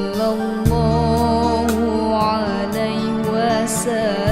Sallallahu alaihi wasallam.